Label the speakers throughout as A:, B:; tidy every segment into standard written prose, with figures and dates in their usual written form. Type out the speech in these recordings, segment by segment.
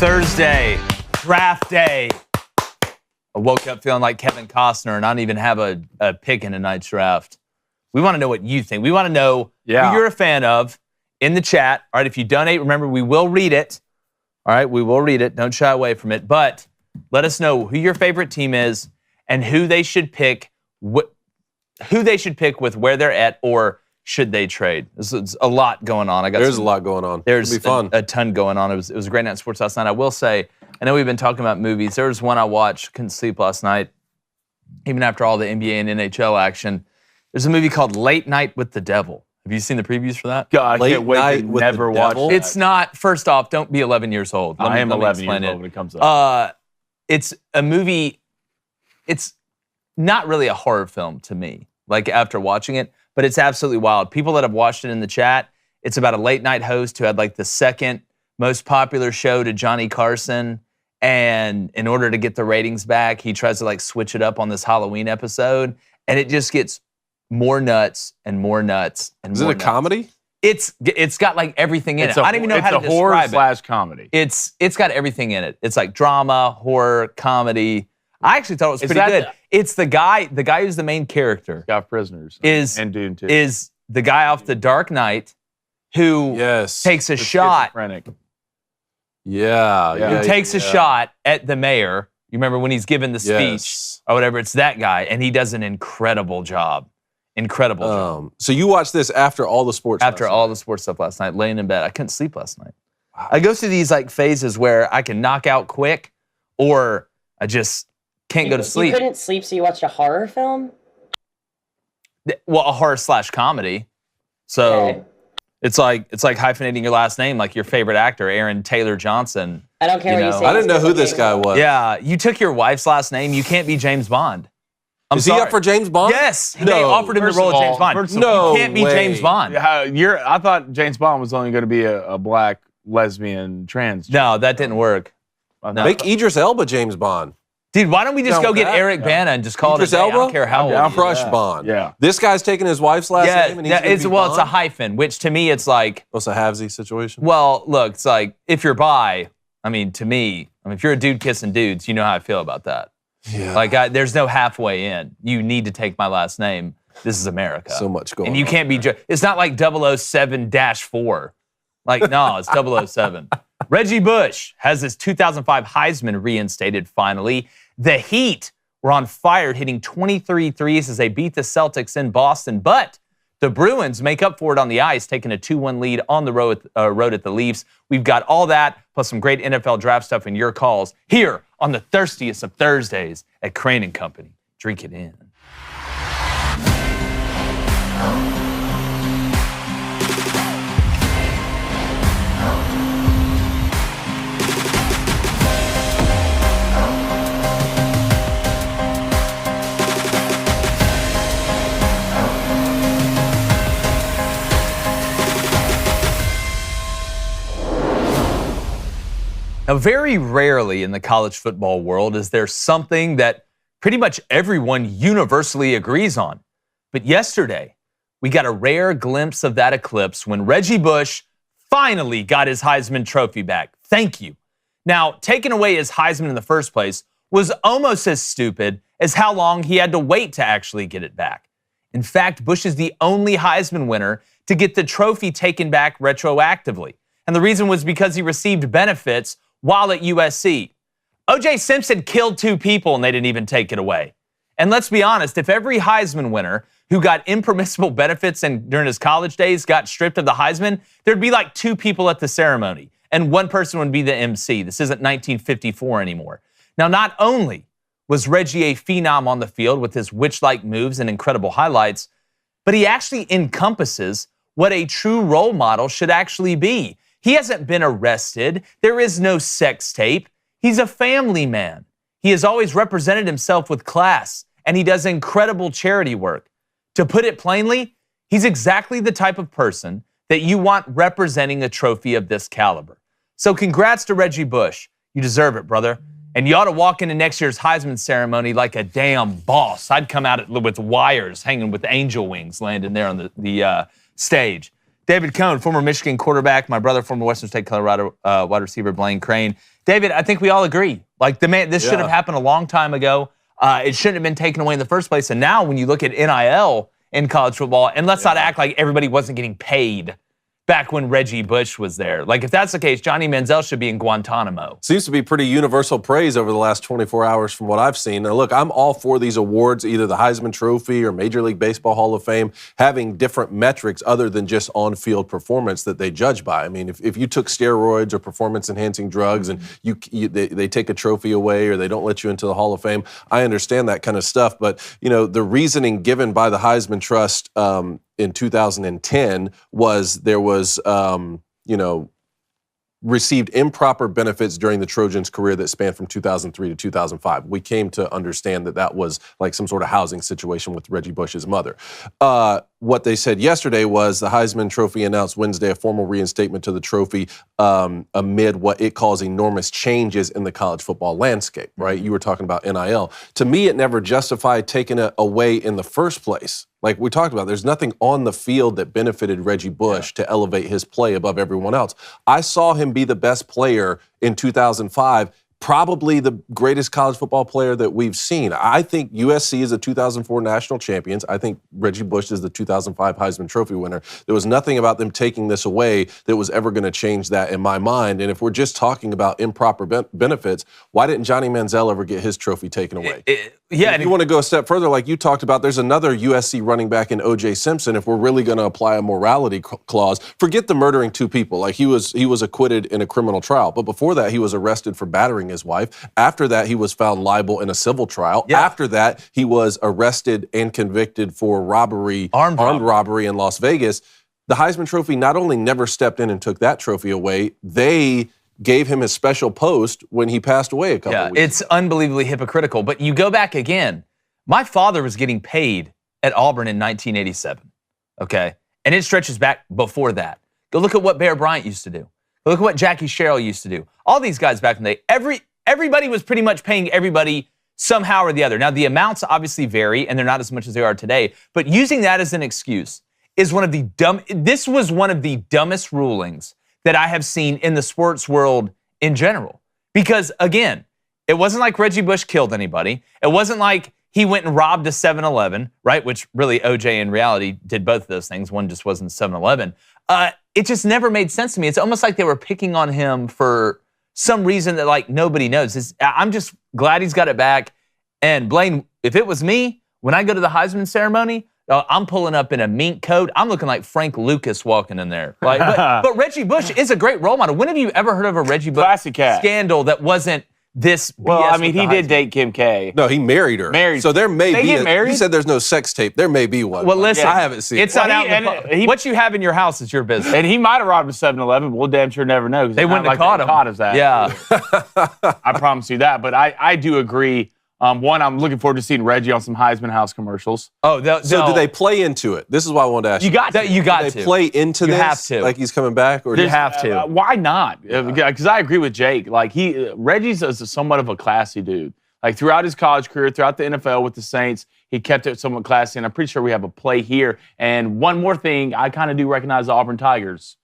A: Thursday, draft day. I woke up feeling like Kevin Costner, and I don't even have a pick in tonight's draft. We want to know what you think. We want to know who you're a fan of in the chat. All right, if you donate, remember, we will read it. All right, we will read it. Don't shy away from it. But let us know who your favorite team is and who they should pick, who they should pick with where they're at, or should they trade. There's a lot going on.
B: There's a lot going on.
A: There's
B: It'll be fun.
A: A ton going on. It was a great night of sports last night. I will say, I know we've been talking about movies. There was one I watched, couldn't sleep last night, even after all the NBA and NHL action. There's a movie called Late Night with the Devil. Have you seen the previews for that?
C: God, I can't wait to never watch it.
A: It's not, first off, don't be 11 years old.
C: I am 11 years old when it comes up.
A: It's a movie, it's not really a horror film to me, like after watching it, but it's absolutely wild. People that have watched it in the chat, it's about a late night host who had like the second most popular show to Johnny Carson. And in order to get the ratings back, he tries to like switch it up on this Halloween episode. And it just gets more nuts and more nuts and more nuts.
B: Is it a comedy?
A: It's got like everything in it. I don't even know how to describe it.
C: It's a horror/comedy.
A: It's got everything in it. It's like drama, horror, comedy. I actually thought it was pretty good. It's the guy who's the main character.
C: Got Prisoners. And Dune 2.
A: Is the guy off The Dark Knight who takes a shot.
B: Yeah.
A: Who takes a shot at the mayor. You remember when he's given the speech or whatever? It's that guy, and he does an incredible job. Incredible job.
B: So you watched this after all the sports
A: After all the sports stuff last night, laying in bed. I couldn't sleep last night. Wow. I go through these like phases where I can knock out quick, or I just can't go to sleep.
D: You couldn't sleep, so you watched a horror film?
A: Well, a horror/comedy. So it's like hyphenating your last name, like your favorite actor, Aaron Taylor Johnson.
D: I don't care what you say.
B: I didn't know who this guy was.
A: Yeah, you took your wife's last name. You can't be James Bond.
B: Is he up for James Bond?
A: Yes. They offered him the role of James Bond.
B: No,
A: you can't be James Bond.
C: I thought James Bond was only going to be a black lesbian trans.
A: No, that didn't work.
B: No. Make Idris Elba James Bond.
A: Dude, why don't we just go get Eric Bana and just call it a day? I don't care how old.
B: Crush Bond.
C: Yeah.
B: This guy's taking his wife's last name and he's going to be Bond?
A: It's a hyphen, which to me it's like...
B: It's a halvesy situation?
A: Well, look, it's like, if you're bi, to me, if you're a dude kissing dudes, you know how I feel about that.
B: Yeah.
A: Like, there's no halfway in. You need to take my last name. This is America.
B: So much going on.
A: And you can't be... It's not like 007-4. Like, no, it's 007. Reggie Bush has his 2005 Heisman reinstated finally. The Heat were on fire, hitting 23 threes as they beat the Celtics in Boston. But the Bruins make up for it on the ice, taking a 2-1 lead on the road at the Leafs. We've got all that, plus some great NFL draft stuff in your calls here on the thirstiest of Thursdays at Crane & Company. Drink it in. Now, very rarely in the college football world is there something that pretty much everyone universally agrees on. But yesterday, we got a rare glimpse of that eclipse when Reggie Bush finally got his Heisman Trophy back. Thank you. Now, taking away his Heisman in the first place was almost as stupid as how long he had to wait to actually get it back. In fact, Bush is the only Heisman winner to get the trophy taken back retroactively. And the reason was because he received benefits while at USC. O.J. Simpson killed 2 people and they didn't even take it away. And let's be honest, if every Heisman winner who got impermissible benefits during his college days got stripped of the Heisman, there'd be like 2 people at the ceremony and 1 person would be the MC. This isn't 1954 anymore. Now, not only was Reggie a phenom on the field with his witch-like moves and incredible highlights, but he actually encompasses what a true role model should actually be. He hasn't been arrested. There is no sex tape. He's a family man. He has always represented himself with class, and he does incredible charity work. To put it plainly, he's exactly the type of person that you want representing a trophy of this caliber. So congrats to Reggie Bush. You deserve it, brother. And you ought to walk into next year's Heisman ceremony like a damn boss. I'd come out with wires hanging with angel wings landing there on the stage. David Cohn, former Michigan quarterback, my brother, former Western State Colorado wide receiver Blaine Crane. David, I think we all agree. Like, this should have happened a long time ago. It shouldn't have been taken away in the first place. And now when you look at NIL in college football, and let's not act like everybody wasn't getting paid back when Reggie Bush was there. Like, if that's the case, Johnny Manziel should be in Guantanamo.
B: Seems to be pretty universal praise over the last 24 hours from what I've seen. Now, look, I'm all for these awards, either the Heisman Trophy or Major League Baseball Hall of Fame, having different metrics other than just on-field performance that they judge by. I mean, if you took steroids or performance-enhancing drugs and they take a trophy away or they don't let you into the Hall of Fame, I understand that kind of stuff. But, the reasoning given by the Heisman Trust in 2010 was there was, received improper benefits during the Trojans' career that spanned from 2003 to 2005. We came to understand that was like some sort of housing situation with Reggie Bush's mother. What they said yesterday was the Heisman Trophy announced Wednesday a formal reinstatement to the trophy amid what it calls enormous changes in the college football landscape, right? You were talking about NIL. To me, it never justified taking it away in the first place. Like we talked about, there's nothing on the field that benefited Reggie Bush to elevate his play above everyone else. I saw him be the best player in 2005, probably the greatest college football player that we've seen. I think USC is the 2004 national champions. I think Reggie Bush is the 2005 Heisman Trophy winner. There was nothing about them taking this away that was ever going to change that in my mind. And if we're just talking about improper benefits, why didn't Johnny Manziel ever get his trophy taken away? If you want to go a step further, like you talked about, there's another USC running back in O.J. Simpson. If we're really going to apply a morality clause, forget the murdering two people. Like he was acquitted in a criminal trial. But before that, he was arrested for battering his wife. After that, he was found liable in a civil trial. Yeah. After that, he was arrested and convicted for robbery, armed robbery in Las Vegas. The Heisman Trophy not only never stepped in and took that trophy away, they gave him a special post when he passed away a couple of weeks ago.
A: It's unbelievably hypocritical. But you go back again. My father was getting paid at Auburn in 1987, okay? And it stretches back before that. Go look at what Bear Bryant used to do. Go look at what Jackie Sherrill used to do. All these guys back in the day, everybody was pretty much paying everybody somehow or the other. Now, the amounts obviously vary, and they're not as much as they are today. But using that as an excuse is this was one of the dumbest rulings that I have seen in the sports world in general. Because, again, it wasn't like Reggie Bush killed anybody. It wasn't like he went and robbed a 7-Eleven, right? Which really, OJ in reality did both of those things. One just wasn't 7-Eleven. It just never made sense to me. It's almost like they were picking on him for some reason that, like, nobody knows. I'm just glad he's got it back. And, Blaine, if it was me, when I go to the Heisman ceremony, I'm pulling up in a mink coat. I'm looking like Frank Lucas walking in there. Like, but Reggie Bush is a great role model. When have you ever heard of a Reggie Bush scandal that wasn't this BS?
C: Well, I mean, he did date Kim K.
B: No, he married her. So there may be. You said there's no sex tape. There may be one.
A: Well, listen,
B: I haven't seen it.
A: It's not out. What you have in your house is your business.
C: And he might have robbed a 7-Eleven. We'll damn sure never know.
A: They wouldn't have caught him.
C: Caught us that.
A: Yeah.
C: I promise you that. But I do agree. One, I'm looking forward to seeing Reggie on some Heisman House commercials.
B: So do they play into it? This is why I wanted to ask you.
A: You got
B: to. They play into this? You have to. Like he's coming back? Or
A: you have to.
C: Why not? Because I agree with Jake. Like Reggie's somewhat of a classy dude. Like throughout his college career, throughout the NFL with the Saints, he kept it somewhat classy. And I'm pretty sure we have a play here. And one more thing, I kind of do recognize the Auburn Tigers.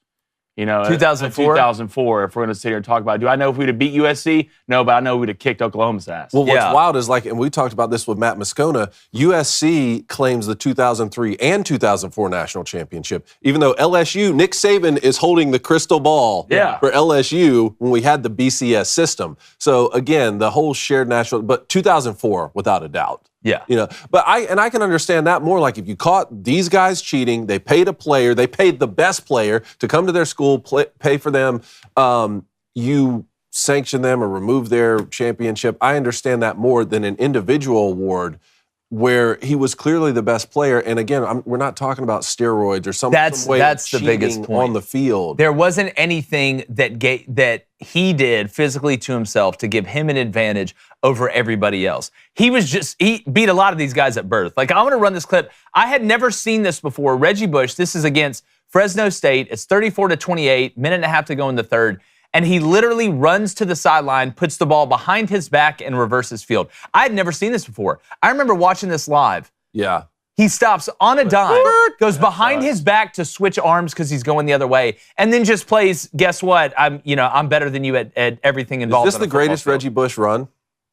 A: 2004?
C: 2004, if we're going to sit here and talk about it. Do I know if we'd have beat USC? No, but I know we'd have kicked Oklahoma's ass.
B: Well, what's wild is, and we talked about this with Matt Moscona, USC claims the 2003 and 2004 national championship, even though LSU, Nick Saban is holding the crystal ball for LSU when we had the BCS system. So, again, the whole shared national, but 2004, without a doubt.
A: Yeah.
B: But I can understand that more. Like if you caught these guys cheating, they paid a player, they paid the best player to come to their school, pay for them, you sanction them or remove their championship. I understand that more than an individual award where he was clearly the best player. And again, we're not talking about steroids or some way
A: that's
B: of
A: the biggest point
B: on the field.
A: There wasn't anything that he did physically to himself to give him an advantage over everybody else. He beat a lot of these guys at birth. Like, I'm going to run this clip. I had never seen this before. Reggie Bush, this is against Fresno State. It's 34-28, minute and a half to go in the third. And he literally runs to the sideline, puts the ball behind his back, and reverses field. I had never seen this before. I remember watching this live.
B: Yeah.
A: He stops on a dime, goes behind his back to switch arms because he's going the other way, and then just plays, guess what? I'm better than you at everything involved.
B: Is this the greatest Reggie Bush run?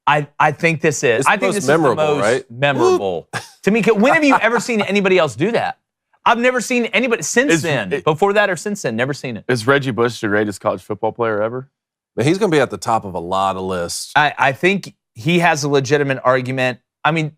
A: I think this is.
B: It's
A: I think this
B: memorable,
A: is the most
B: right?
A: memorable. To me, when have you ever seen anybody else do that? I've never seen anybody since then. Before that or since then, never seen it.
C: Is Reggie Bush the greatest college football player ever?
B: Man, he's going to be at the top of a lot of lists.
A: I think he has a legitimate argument. I mean,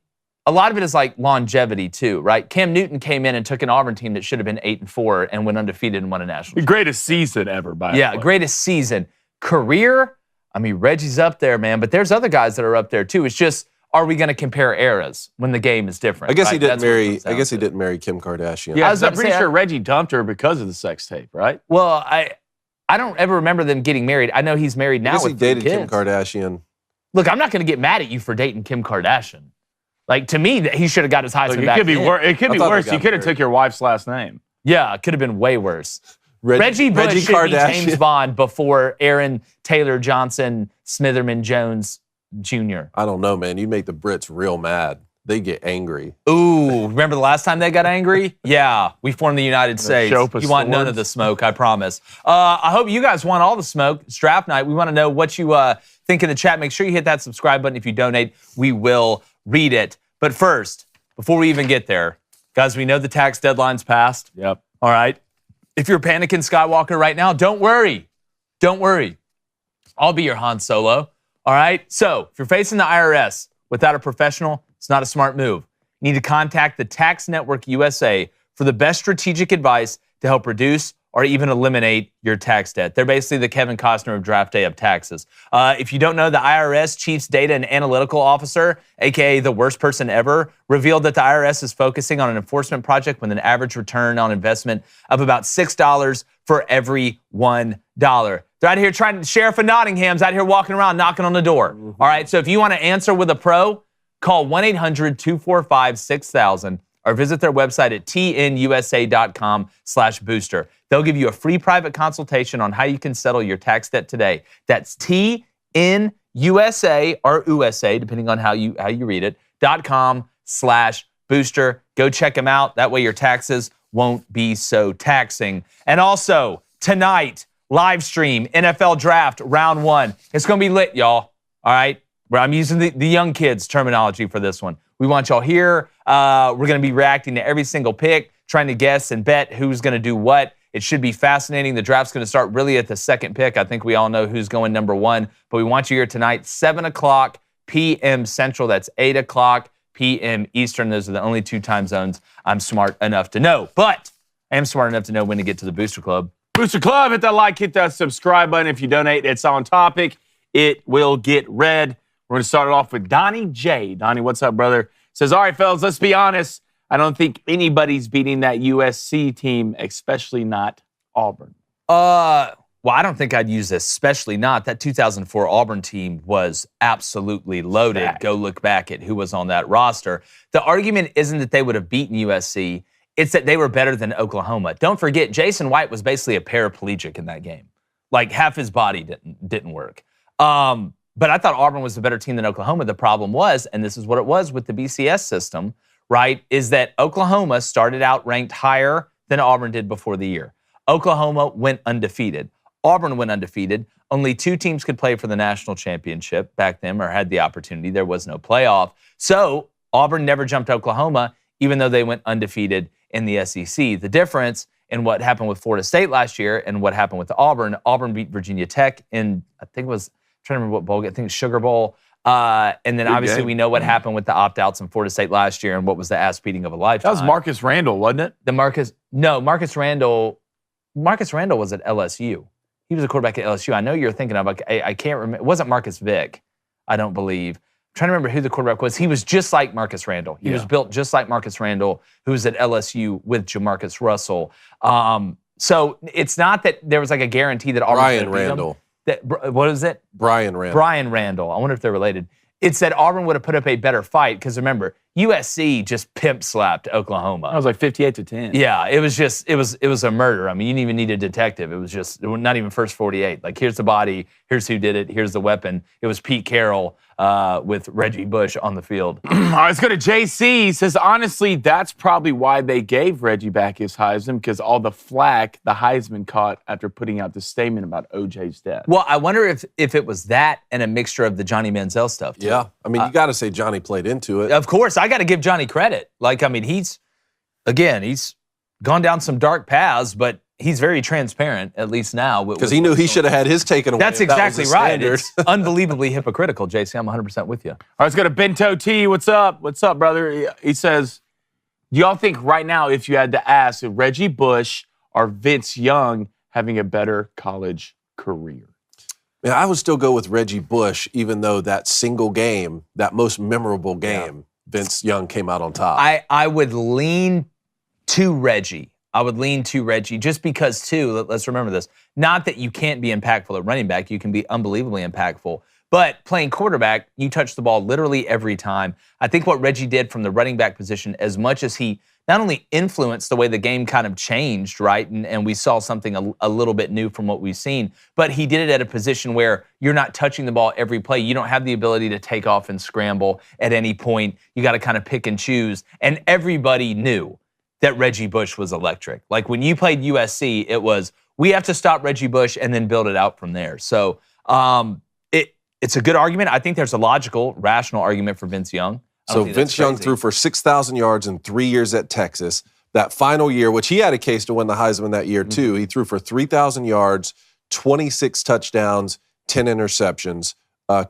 A: a lot of it is like longevity too, right? Cam Newton came in and took an Auburn team that should have been 8-4 and went undefeated and won a national.
C: The greatest season ever, by the way.
A: Greatest season. Career, I mean, Reggie's up there, man, but there's other guys that are up there too. It's just, are we going to compare eras when the game is different?
B: I guess he
A: right?
B: didn't marry Kim Kardashian.
C: Yeah, I'm pretty sure Reggie dumped her because of the sex tape, right?
A: Well, I don't ever remember them getting married. I know he's married now with 3 kids.
B: He dated Kim Kardashian.
A: Look, I'm not going to get mad at you for dating Kim Kardashian. Like, to me, he should have got his Heisman back.
C: It could be worse. You could have took your wife's last name.
A: Yeah, it could have been way worse. Reggie Bush should be James Bond before Aaron Taylor Johnson Smitherman Jones Jr.
B: I don't know, man. You make the Brits real mad. They get angry.
A: Ooh, remember the last time they got angry? Yeah, we formed the United States. You want none of the smoke, I promise. I hope you guys want all the smoke. It's draft night. We want to know what you think in the chat. Make sure you hit that subscribe button. If you donate, we will read it. But first, before we even get there, guys, we know the tax deadline's passed.
C: Yep.
A: All right. If you're panicking Skywalker right now, don't worry. Don't worry. I'll be your Han Solo. All right. So if you're facing the IRS without a professional, it's not a smart move. You need to contact the Tax Network USA for the best strategic advice to help reduce or even eliminate your tax debt. They're basically the Kevin Costner of draft day of taxes. If you don't know, the IRS Chief's Data and Analytical Officer, aka the worst person ever, revealed that the IRS is focusing on an enforcement project with an average return on investment of about $6 for every $1. They're out here trying to, Sheriff of Nottingham's out here walking around knocking on the door. All right, so if you want to answer with a pro, call 1-800-245-6000 or visit their website at tnusa.com/booster. They'll give you a free private consultation on how you can settle your tax debt today. That's TNUSA or USA, depending on how you read it, .com/booster. Go check them out. That way your taxes won't be so taxing. And also, tonight, live stream, NFL Draft, Round 1. It's going to be lit, y'all. All right? I'm using the young kids terminology for this one. We want y'all here. We're going to be reacting to every single pick, trying to guess and bet who's going to do what. It should be fascinating. The draft's going to start really at the second pick. I think we all know who's going number 1. But we want you here tonight, 7 o'clock p.m. Central. That's 8 o'clock p.m. Eastern. Those are the only 2 time zones I'm smart enough to know. But I am smart enough to know when to get to the Booster Club.
C: Booster Club, hit that like, hit that subscribe button. If you donate, it's on topic. It will get read. We're going to start it off with Donnie J. Donnie, what's up, brother? Says, all right, fellas, let's be honest. I don't think anybody's beating that USC team, especially not Auburn.
A: Well, I don't think I'd use especially not. That 2004 Auburn team was absolutely loaded. Go look back at who was on that roster. The argument isn't that they would have beaten USC. It's that they were better than Oklahoma. Don't forget, Jason White was basically a paraplegic in that game. Like, half his body didn't work. But I thought Auburn was a better team than Oklahoma. The problem was, and this is what it was with the BCS system, right, is that Oklahoma started out ranked higher than Auburn did before the year. Oklahoma went undefeated. Auburn went undefeated. Only 2 teams could play for the national championship back then or had the opportunity. There was no playoff. So Auburn never jumped Oklahoma, even though they went undefeated in the SEC. The difference in what happened with Florida State last year and what happened with Auburn beat Virginia Tech in, I think it was, trying to remember what bowl. I think it's Sugar Bowl. And then obviously we know what happened with the opt-outs in Florida State last year and what was the ass beating of a lifetime.
C: That was Marcus Randall, wasn't it?
A: Marcus Randall was at LSU. He was a quarterback at LSU. I know you're thinking of, I can't remember. It wasn't Marcus Vick, I don't believe. I'm trying to remember who the quarterback was. He was just like Marcus Randall. He was built just like Marcus Randall, who was at LSU with Jamarcus Russell. So it's not that there was like a guarantee that Auburn
B: Brian Randall.
A: What is it?
B: Brian Randall.
A: Brian Randall. I wonder if they're related. It's that Auburn would have put up a better fight because remember, USC just pimp slapped Oklahoma.
C: I was like 58-10.
A: Yeah, it was a murder. I mean, you didn't even need a detective. It was not even first 48. Like, here's the body, here's who did it, here's the weapon. It was Pete Carroll with Reggie Bush on the field.
C: All right, let's go to JC. He says, honestly, that's probably why they gave Reggie back his Heisman, because all the flack the Heisman caught after putting out the statement about OJ's death.
A: Well, I wonder if it was that and a mixture of the Johnny Manziel stuff, too.
B: Yeah. I mean, you got to say Johnny played into it.
A: Of course, I got to give Johnny credit. Like, I mean, he's gone down some dark paths, but he's very transparent, at least now.
B: Because he knew he should have had his taken away.
A: That's exactly right. It's unbelievably hypocritical, JC. I'm 100% with you.
C: All right, let's go to Bento T. What's up? What's up, brother? He says, do y'all think right now, if you had to ask, if Reggie Bush or Vince Young having a better college career?
B: Man, I would still go with Reggie Bush, even though that single game, that most memorable game, Vince Young came out on top.
A: I would lean to Reggie. Just because, too, let's remember this, not that you can't be impactful at running back, you can be unbelievably impactful, but playing quarterback, you touch the ball literally every time. I think what Reggie did from the running back position, as much as he not only influenced the way the game kind of changed, right, and we saw something a little bit new from what we've seen, but he did it at a position where you're not touching the ball every play. You don't have the ability to take off and scramble at any point. You got to kind of pick and choose, and everybody knew that Reggie Bush was electric. Like, when you played USC, it was, we have to stop Reggie Bush and then build it out from there. So it's a good argument. I think there's a logical, rational argument for Vince Young.
B: So Vince Young threw for 6,000 yards in 3 years at Texas. That final year, which he had a case to win the Heisman that year too, he threw for 3,000 yards, 26 touchdowns, 10 interceptions.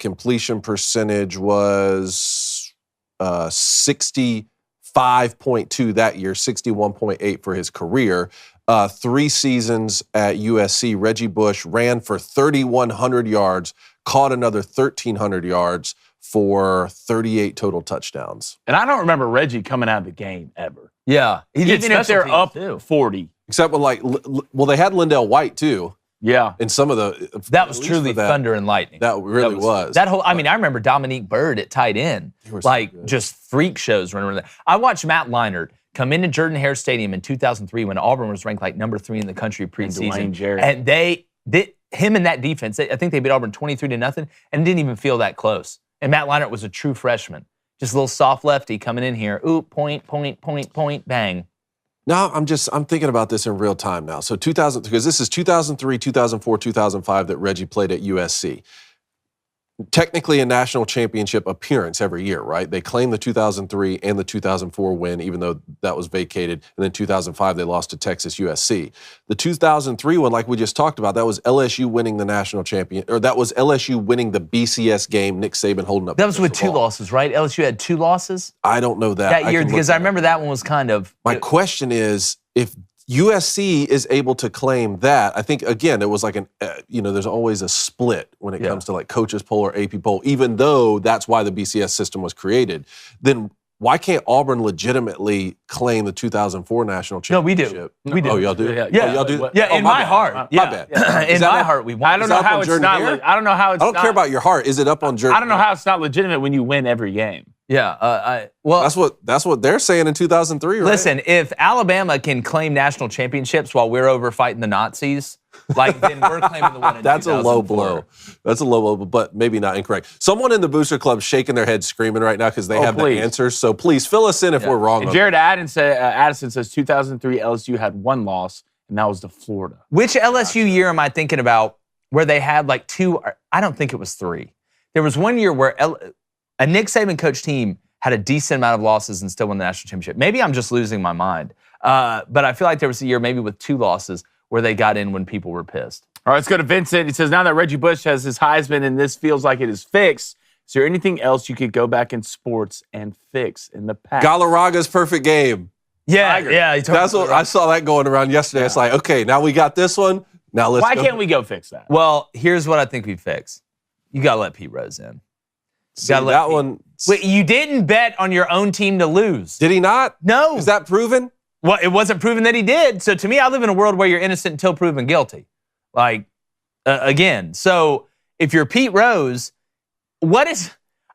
B: Completion percentage was 65.2 that year, 61.8 for his career. 3 seasons at USC, Reggie Bush ran for 3,100 yards, caught another 1,300 yards for 38 total touchdowns.
C: And I don't remember Reggie coming out of the game ever.
A: Yeah. He did,
C: even if they're up
A: too.
C: 40.
B: Except when they had Lindell White too.
C: Yeah.
B: In some of the...
A: That was truly thunder and lightning.
B: That really was.
A: That whole, I mean, I remember Dominique Byrd at tight end. Like, so just freak shows running around there. I watched Matt Leinart come into Jordan-Hare Stadium in 2003 when Auburn was ranked like number 3 in the country preseason. And him and that defense, I think they beat Auburn 23-0 and didn't even feel that close. And Matt Leinart was a true freshman. Just a little soft lefty coming in here. Ooh, point, bang.
B: No, I'm thinking about this in real time now. So because this is 2003, 2004, 2005 that Reggie played at USC. Technically a national championship appearance every year, right? They claimed the 2003 and the 2004 win, even though that was vacated. And then 2005, they lost to Texas USC. The 2003 one, like we just talked about, that was LSU winning the national champion, or that was LSU winning the BCS game, Nick Saban holding up.
A: That was with 2 losses, right? LSU had 2 losses?
B: I don't know that
A: year, because I remember that one was kind of...
B: My question is, if USC is able to claim that, I think, again, it was like there's always a split when it comes to like coaches poll or AP poll, even though that's why the BCS system was created. Then why can't Auburn legitimately claim the 2004 national championship?
A: No, we do.
B: Oh, y'all do?
A: Yeah.
B: Oh, y'all do?
A: Yeah, in my heart.
B: My bad.
A: In my heart, we won.
C: I don't know how it's not. I don't know how it's not.
B: I don't care about your heart. Is it up on Jordan?
C: I don't know how it's not legitimate when you win every game.
A: Yeah,
B: that's what they're saying in 2003, right?
A: Listen, if Alabama can claim national championships while we're over fighting the Nazis, like, then we're claiming the one in
B: That's a low blow. That's a low blow, but maybe not incorrect. Someone in the Booster Club shaking their head screaming right now because they have the answers. So please fill us in if we're wrong.
C: And Jared Addison says 2003 LSU had 1 loss, and that was to Florida.
A: Which LSU year am I thinking about where they had like 2? I don't think it was 3. There was one year where a Nick Saban coach team had a decent amount of losses and still won the national championship. Maybe I'm just losing my mind. But I feel like there was a year maybe with 2 losses where they got in when people were pissed.
C: All right, let's go to Vincent. He says, now that Reggie Bush has his Heisman and this feels like it is fixed, is there anything else you could go back in sports and fix in the past?
B: Galarraga's perfect game.
A: Yeah.
B: That's what I saw that going around yesterday. It's like, okay, now we got this one. Now let's
C: Why can't we go fix that?
A: Well, here's what I think we fix. You got to let Pete Rose in. Wait, you didn't bet on your own team to lose.
B: Did he not?
A: No.
B: Is that proven?
A: Well, it wasn't proven that he did. So to me, I live in a world where you're innocent until proven guilty. Like, again. So if you're Pete Rose, I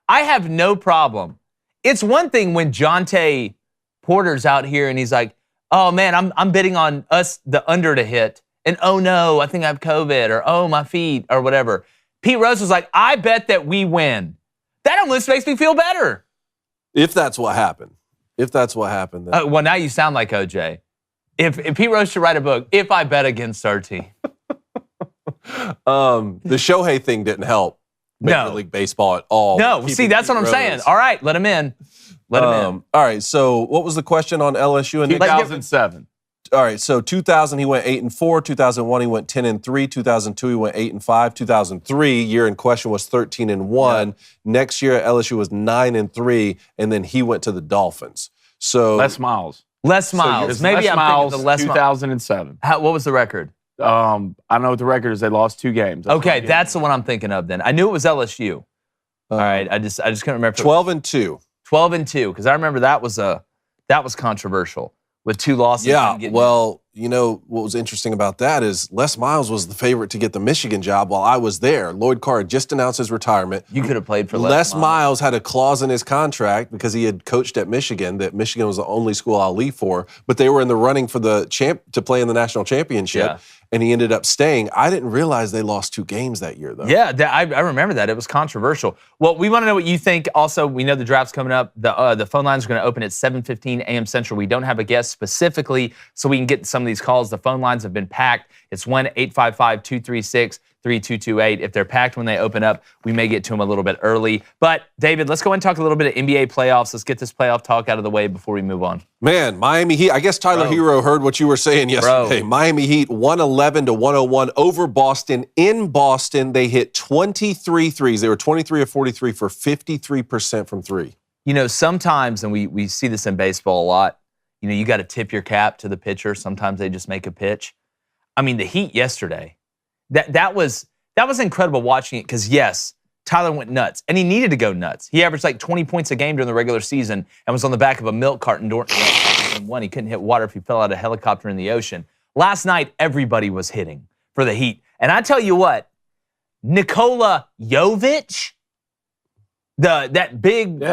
A: have no problem it's one thing when Jonte Porter's out here and he's like, oh man, I'm betting on us, the under to hit. And oh no, I think I have COVID, or oh, my feet, or whatever. Pete Rose was like, I bet that we win. That almost makes me feel better.
B: If that's what happened. Then.
A: Well, now you sound like OJ. If Pete Rose should write a book, If I Bet Against our team.
B: The Shohei thing didn't help Major League Baseball at all.
A: No, see, that's what I'm saying. All right, let him in. Let him in.
B: All right, so what was the question on LSU? And
C: 2007.
B: All right, so 2000 he went 8-4. 2001 he went 10-3. 2002 he went 8-5. 2003 year in question was 13-1. Yeah. Next year LSU was 9-3, and then he went to the Dolphins. So
C: Les Miles.
A: Les Miles.
C: So
A: maybe
C: Les
A: I'm
C: Miles,
A: thinking the Les
C: 2007.
A: What was the record?
C: I know what the record is. They lost 2 games.
A: Okay, that's the one I'm thinking of. Then I knew it was LSU. All right, I just couldn't remember.
B: 12-2.
A: 12-2, because I remember that was controversial with 2 losses.
B: Yeah, well, you know what was interesting about that is Les Miles was the favorite to get the Michigan job while I was there. Lloyd Carr had just announced his retirement.
A: You could have played for
B: Les Miles had a clause in his contract because he had coached at Michigan that Michigan was the only school I'll leave for, but they were in the running for the to play in the national championship, and he ended up staying. I didn't realize they lost 2 games that year, though.
A: Yeah, I remember that. It was controversial. Well, we want to know what you think. Also, we know the draft's coming up. The phone lines are going to open at 7:15 a.m. Central. We don't have a guest specifically, so we can get some of these calls. The phone lines have been packed. It's 1-855-236-3228. If they're packed when they open up, we may get to them a little bit early. But, David, let's go and talk a little bit of NBA playoffs. Let's get this playoff talk out of the way before we move on.
B: Man, Miami Heat. I guess Tyler Hero heard what you were saying yesterday. Miami Heat 111-101 over Boston. In Boston, they hit 23 threes. They were 23 of 43 for 53% from 3.
A: You know, sometimes, and we see this in baseball a lot, you know, you got to tip your cap to the pitcher. Sometimes they just make a pitch. I mean, the Heat yesterday, that was incredible watching it because, yes, Tyler went nuts, and he needed to go nuts. He averaged like 20 points a game during the regular season and was on the back of a milk carton during one. He couldn't hit water if he fell out of a helicopter in the ocean. Last night, everybody was hitting for the Heat. And I tell you what, Nikola Jovic, that big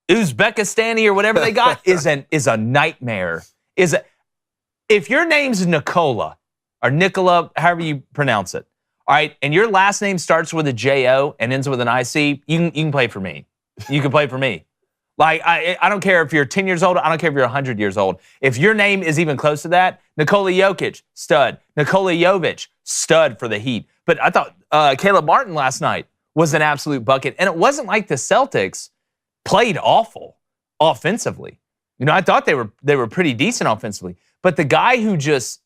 A: Uzbekistani or whatever they got, is a nightmare. If your name's Nikola, or Nicola, however you pronounce it, all right, and your last name starts with a J-O and ends with an I-C, you can play for me. You can play for me. Like, I don't care if you're 10 years old. I don't care if you're 100 years old. If your name is even close to that, Nikola Jokic, stud. Nikola Jovic, stud for the Heat. But I thought Caleb Martin last night was an absolute bucket. And it wasn't like the Celtics played awful offensively. You know, I thought they were pretty decent offensively. But the guy who just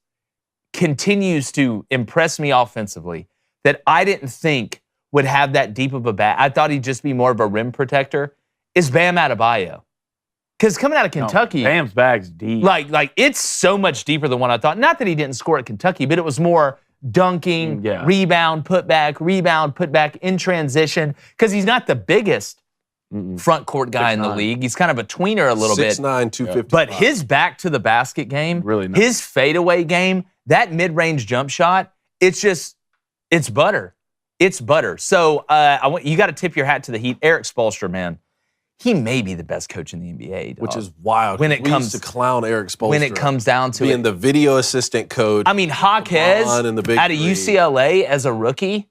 A: continues to impress me offensively that I didn't think would have that deep of a bat, I thought he'd just be more of a rim protector, is Bam Adebayo. Because coming out of Kentucky,
C: Bam's bag's deep.
A: Like it's so much deeper than what I thought. Not that he didn't score at Kentucky, but it was more dunking, rebound, put back in transition. Because he's not the biggest front court guy in the league. He's kind of a tweener a little bit.
B: 6'9", 255.
A: But his back to the basket game,
C: really nice.
A: His fadeaway game, that mid-range jump shot, it's butter. It's butter. So you got to tip your hat to the Heat. Eric Spoelstra, man. He may be the best coach in the NBA, dog.
B: Which is wild.
A: When it comes
B: to clown Eric Spoelstra.
A: When it comes down to
B: being the video assistant coach.
A: I mean, Jaquez out of UCLA as a rookie,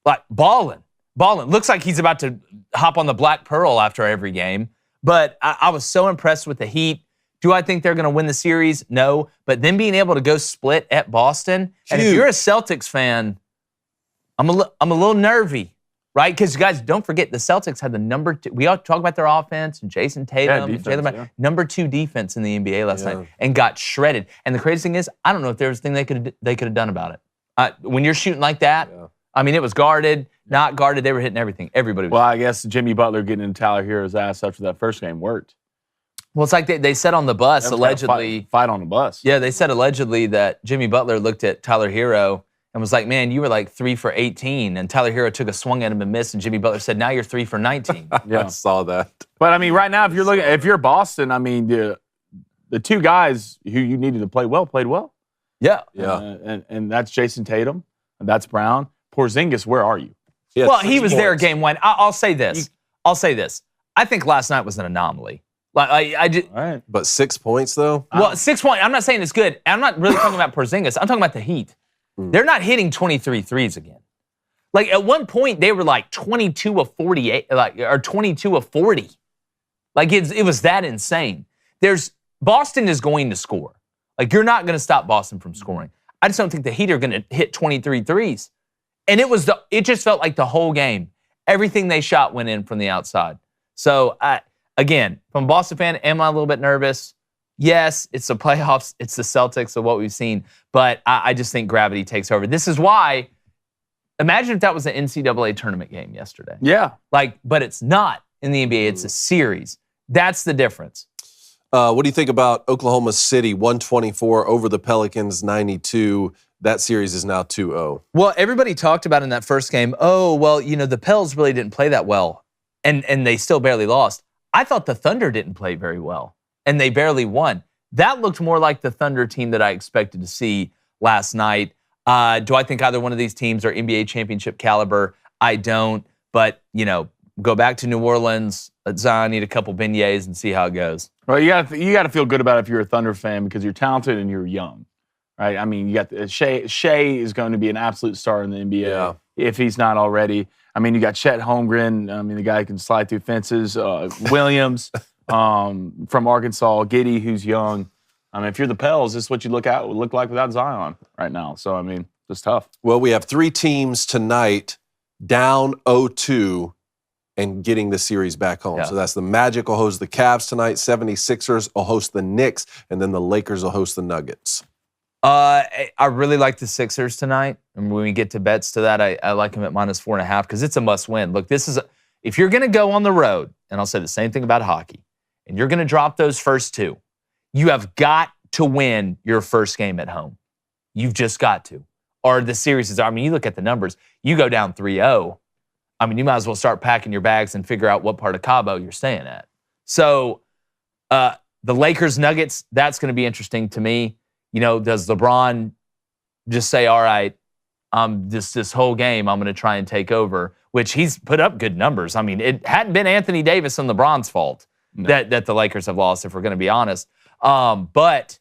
A: like balling. Looks like he's about to hop on the Black Pearl after every game. But I was so impressed with the Heat. Do I think they're going to win the series? No. But then being able to go split at Boston, and if you're a Celtics fan, I'm a little nervy. Right? Because, you guys, don't forget, the Celtics had the number 2. We all talk about their offense and Jason Tatum.
C: Defense,
A: number 2 defense in the NBA last night and got shredded. And the crazy thing is, I don't know if there was a thing they could have done about it. When you're shooting like that, I mean, it was guarded, not guarded. They were hitting everything. Everybody was.
C: Well, I guess Jimmy Butler getting in Tyler Hero's ass after that first game worked.
A: Well, it's like they said on the bus, allegedly.
C: Fight on the bus.
A: Yeah, they said allegedly that Jimmy Butler looked at Tyler Hero and was like, man, you were like 3 for 18. And Tyler Hero took a swung at him and missed. And Jimmy Butler said, now you're 3 for 19.
B: I saw that.
C: But, I mean, right now, if you're Boston, I mean, the 2 guys who you needed to play well played well.
A: Yeah.
C: And that's Jason Tatum. And that's Brown. Porzingis, where are you?
A: Well, he was there game 1. I'll say this. I think last night was an anomaly. Like I just,
C: All right.
B: But 6 points, though?
A: well, 6 point. I'm not saying it's good. I'm not really talking about Porzingis. I'm talking about the Heat. They're not hitting 23 threes again. Like at one point they were like 22 of 48, or 22 of 40. Like it was that insane. Boston is going to score. Like you're not going to stop Boston from scoring. I just don't think the Heat are going to hit 23 threes. And it just felt like the whole game, everything they shot went in from the outside. So again, from a Boston fan, am I a little bit nervous? Yes, it's the playoffs. It's the Celtics of what we've seen. But I just think gravity takes over. This is why, imagine if that was an NCAA tournament game yesterday.
C: Yeah.
A: But it's not in the NBA. It's a series. That's the difference.
B: What do you think about Oklahoma City, 124 over the Pelicans, 92? That series is now 2-0.
A: Well, everybody talked about in that first game, the Pels really didn't play that well, and they still barely lost. I thought the Thunder didn't play very well, and they barely won. That looked more like the Thunder team that I expected to see last night. Do I think either one of these teams are NBA championship caliber? I don't. But, go back to New Orleans, let Zion eat a couple beignets and see how it goes.
C: Well, you got to feel good about it if you're a Thunder fan because you're talented and you're young, right? I mean, you got Shea is going to be an absolute star in the NBA if he's not already. I mean, you got Chet Holmgren. I mean, the guy who can slide through fences. Williams from Arkansas. Giddey, who's young. I mean, if you're the Pels, this is what you look like without Zion right now. So, I mean, it's tough.
B: Well, we have 3 teams tonight down 0-2 and getting the series back home.
A: Yeah.
B: So that's the Magic will host the Cavs tonight, 76ers will host the Knicks, and then the Lakers will host the Nuggets.
A: I really like the Sixers tonight. And when we get to bets to that, I like them at -4.5 because it's a must-win. Look, if you're going to go on the road, and I'll say the same thing about hockey, and you're going to drop those first 2, you have got to win your first game at home. You've just got to. Or the series is, you look at the numbers, you go down 3-0, you might as well start packing your bags and figure out what part of Cabo you're staying at. So the Lakers Nuggets, that's going to be interesting to me. Does LeBron just say, all right, this whole game I'm going to try and take over, which he's put up good numbers. It hadn't been Anthony Davis and LeBron's fault that the Lakers have lost, if we're going to be honest. But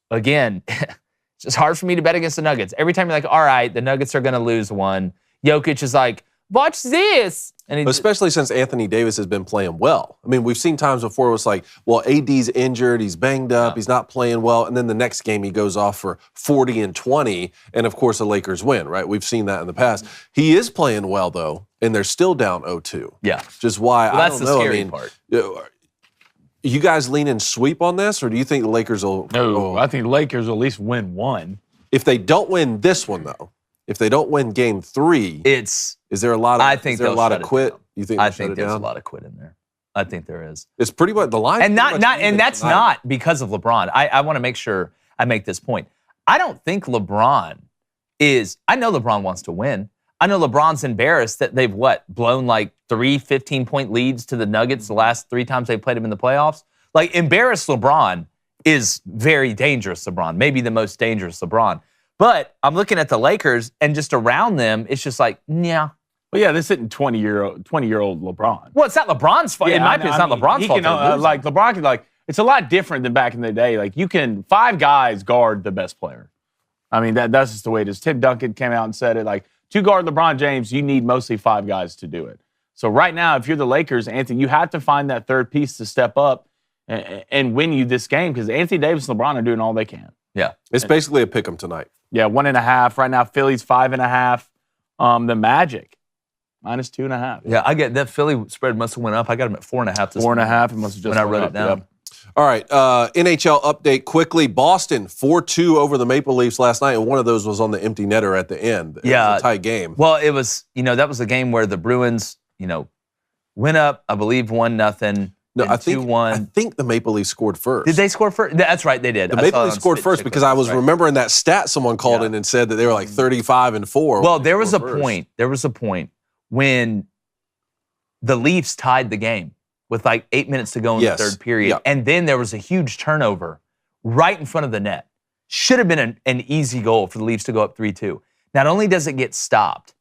A: again, it's just hard for me to bet against the Nuggets. Every time you're like, all right, the Nuggets are going to lose one, Jokic is like, watch this. And
B: especially since Anthony Davis has been playing well. We've seen times before it was like, well, AD's injured, he's banged up, he's not playing well, and then the next game he goes off for 40 and 20, and of course the Lakers win, right? We've seen that in the past. He is playing well, though, and they're still down 0-2.
A: Yeah.
B: Just why, I
A: that's
B: don't
A: the
B: know.
A: scary part.
B: You guys lean in sweep on this, or do you think the Lakers will?
C: No, I think the Lakers will at least win one.
B: If they don't win this one, though, if they don't win Game 3, is there a lot of?
A: I think
B: is there a lot of quit?
A: Down.
B: You think?
A: I think there's a lot of quit in there. I think there is.
B: It's pretty much the line,
A: and that's not because of LeBron. I want to make sure I make this point. I don't think LeBron is. I know LeBron wants to win. I know LeBron's embarrassed that they've blown like 3 15-point leads to the Nuggets the last 3 times they played him in the playoffs. Like, embarrassed LeBron is very dangerous LeBron, maybe the most dangerous LeBron. But I'm looking at the Lakers, and just around them, it's just like, yeah.
C: Well, yeah, this isn't 20-year-old LeBron.
A: Well, it's not LeBron's fault.
C: Yeah,
A: in my opinion, it's not LeBron's fault.
C: LeBron can, it's a lot different than back in the day. Like, you can 5 guys guard the best player. That's just the way it is. Tim Duncan came out and said it. Like, to guard LeBron James, you need mostly 5 guys to do it. So right now, if you're the Lakers, Anthony, you have to find that third piece to step up and win you this game because Anthony Davis and LeBron are doing all they can.
A: Yeah.
B: It's basically a pick 'em tonight.
C: Yeah, 1.5. Right now, Philly's 5.5. The Magic, -2.5.
A: Yeah, I get that Philly spread must have went up. I got them at 4.5 this
C: 4.5. It must have just
A: when I wrote
C: up,
A: it down.
C: Yep.
B: All right, NHL update quickly. Boston 4-2 over the Maple Leafs last night, and one of those was on the empty netter at the end. It was a tight game.
A: Well, it was, that was a game where the Bruins, went up, I believe, 1-0.
B: No, I
A: 2-1.
B: think the Maple Leafs scored first.
A: Did they score first? That's right, they did.
B: The Maple Leafs scored first because I was remembering that stat someone called in and said that they were like 35-4.
A: Well, there was a point. There was a point when the Leafs tied the game with like 8 minutes to go in the third period.
B: Yep.
A: And then there was a huge turnover right in front of the net. Should have been an easy goal for the Leafs to go up 3-2. Not only does it get stopped,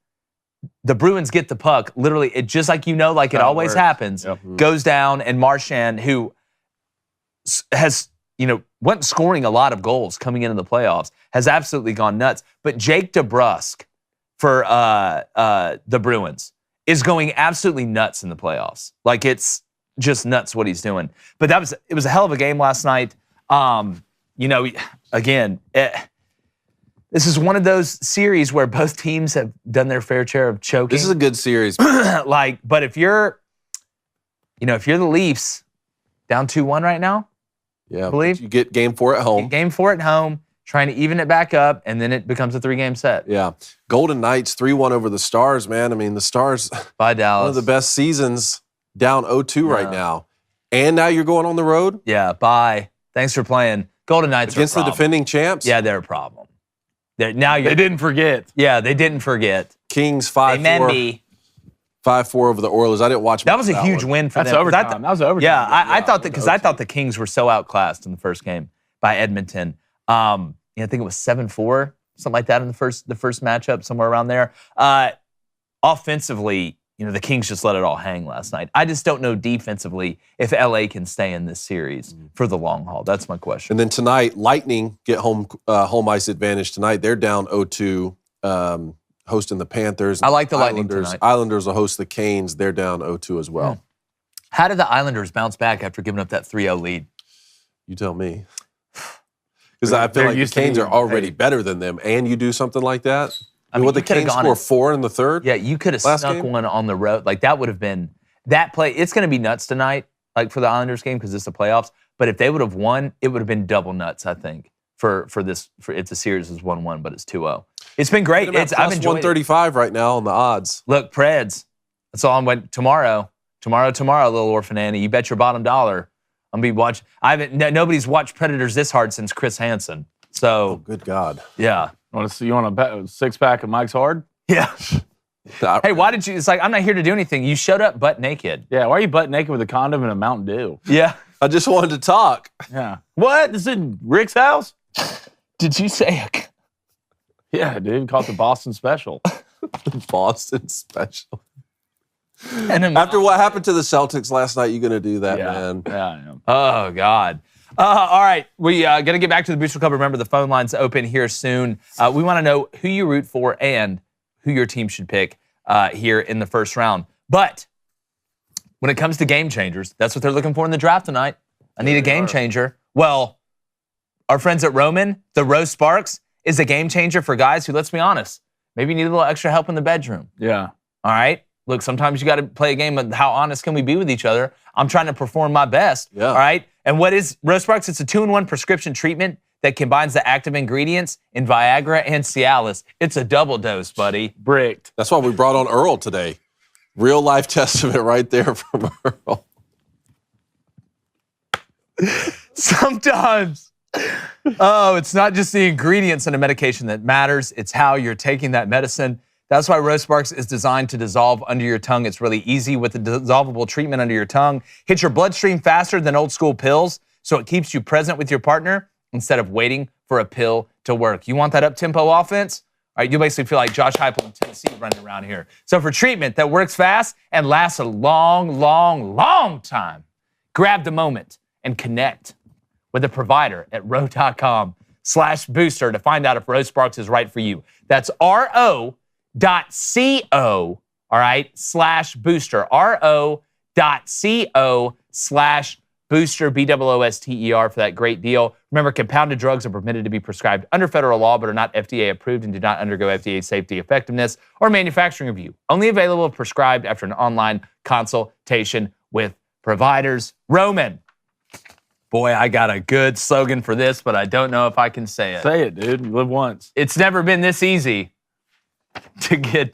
A: the Bruins get the puck. Literally, it just like like it always
C: works.
A: happens, goes down, and Marchand, who has wasn't scoring a lot of goals coming into the playoffs, has absolutely gone nuts. But Jake DeBrusk for the Bruins is going absolutely nuts in the playoffs. Like, it's just nuts what he's doing. But it was a hell of a game last night. Again, this is one of those series where both teams have done their fair share of choking.
B: This is a good series.
A: But if you're the Leafs down 2-1 right now,
B: Yeah,
A: I believe
B: you get game 4 at home.
A: Game 4 at home, trying to even it back up, and then it becomes a 3-game set.
B: Yeah. Golden Knights 3-1 over the Stars, man. I mean, the Stars,
A: Bye, Dallas.
B: one of the best seasons, down 0-2 right now. And now you're going on the road?
A: Yeah, bye. Thanks for playing. Golden Knights
B: against the defending champs?
A: Yeah, they're a problem. They
C: didn't forget.
A: Yeah, they didn't forget.
B: Kings 5-4. 5-4 over the Oilers. I didn't watch.
A: That was a huge win for them.
C: That's overtime. That was overtime.
A: Yeah, I thought that because I thought the Kings were so outclassed in the first game by Edmonton. I think it was 7-4, something like that in the first matchup, somewhere around there. Offensively, the Kings just let it all hang last night. I just don't know defensively if LA can stay in this series for the long haul. That's my question.
B: And then tonight, Lightning get home ice advantage tonight. They're down 0-2, hosting the Panthers.
A: I like the Lightning tonight.
B: Islanders will host the Canes. They're down 0-2 as well.
A: How did the Islanders bounce back after giving up that 3-0 lead?
B: You tell me. Because I feel like the Canes are already better than them, and you do something like that. I mean, the Canes score 4 in the third?
A: Yeah, you could have snuck one on the road. Like, that would have been that play. It's going to be nuts tonight, like for the Islanders game, because it's the playoffs. But if they would have won, it would have been double nuts, I think, for this. It's a series is 1-1, but it's 2-0. It's been great.
B: I've enjoyed 135 right now on the odds.
A: Look, Preds. That's all I'm waiting. Tomorrow, little Orphan Annie. You bet your bottom dollar I'm gonna be watching. Nobody's watched Predators this hard since Chris Hansen. So,
B: good God.
A: Yeah.
C: You want a 6-pack of Mike's Hard?
A: Yeah. Hey, why did you? It's like, I'm not here to do anything. You showed up butt naked.
C: Yeah, why are you butt naked with a condom and a Mountain Dew?
A: Yeah.
B: I just wanted to talk.
C: Yeah. What? This is in Rick's house?
A: Did you say?
C: Yeah, dude. Call it the Boston Special.
B: The Boston Special.
A: And
B: after what happened to the Celtics last night, you're going to do that, man.
C: Yeah, I am.
A: Oh, God. All right. We going to get back to the Booster Club. Remember, the phone line's open here soon. We want to know who you root for and who your team should pick here in the first round. But when it comes to game changers, that's what they're looking for in the draft tonight. I need a game changer. Well, our friends at Roman, the Rose Sparks, is a game changer for guys who, let's be honest, maybe need a little extra help in the bedroom.
C: Yeah.
A: All right? Look, sometimes you got to play a game of how honest can we be with each other. I'm trying to perform my best.
B: Yeah.
A: All right? And what is Rose Sparks? It's a 2-in-1 prescription treatment that combines the active ingredients in Viagra and Cialis. It's a double dose, buddy.
C: Bricked.
B: That's why we brought on Earl today. Real life testament right there from Earl.
A: Sometimes. Oh, it's not just the ingredients in a medication that matters. It's how you're taking that medicine. That's why Rose Sparks is designed to dissolve under your tongue. It's really easy with the dissolvable treatment under your tongue. Hits your bloodstream faster than old school pills, so it keeps you present with your partner instead of waiting for a pill to work. You want that up-tempo offense? All right, you basically feel like Josh Heupel in Tennessee running around here. So for treatment that works fast and lasts a long, long, long time, grab the moment and connect with a provider at ro.com/booster to find out if Rose Sparks is right for you. That's ro.co, all right, /booster, ro.co/booster, BOOSTER, for that great deal. Remember, compounded drugs are permitted to be prescribed under federal law, but are not FDA approved and do not undergo FDA safety, effectiveness, or manufacturing review. Only available if prescribed after an online consultation with providers. Roman. Boy, I got a good slogan for this, but I don't know if I can say it.
C: Say it, dude. You live once.
A: It's never been this easy to get.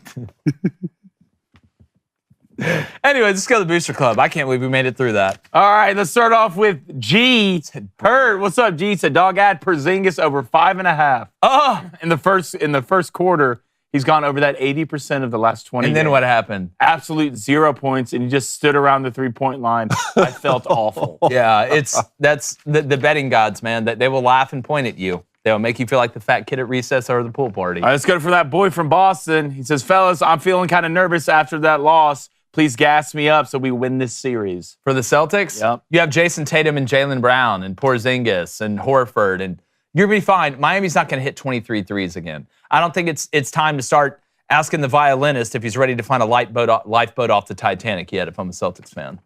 A: Anyway, let's go to the Booster Club. I can't believe we made it through that.
C: All right, let's start off with G. Heard. What's up, G? Said dog ad Porzingis over 5.5.
A: Oh,
C: in the first quarter, he's gone over that 80% of the last 20.
A: And then
C: games.
A: what happened?
C: Absolute 0 points, and he just stood around the 3-point line. I felt awful.
A: Yeah, that's the betting gods, man. That they will laugh and point at you. They'll make you feel like the fat kid at recess or the pool party.
C: All right, let's go for that boy from Boston. He says, fellas, I'm feeling kind of nervous after that loss. Please gas me up so we win this series.
A: For the Celtics,
C: Yep.
A: you have Jason Tatum and Jaylen Brown and Porzingis and Horford, and you're going to be fine. Miami's not going to hit 23 threes again. I don't think it's time to start asking the violinist if he's ready to find a lifeboat off the Titanic yet, if I'm a Celtics fan.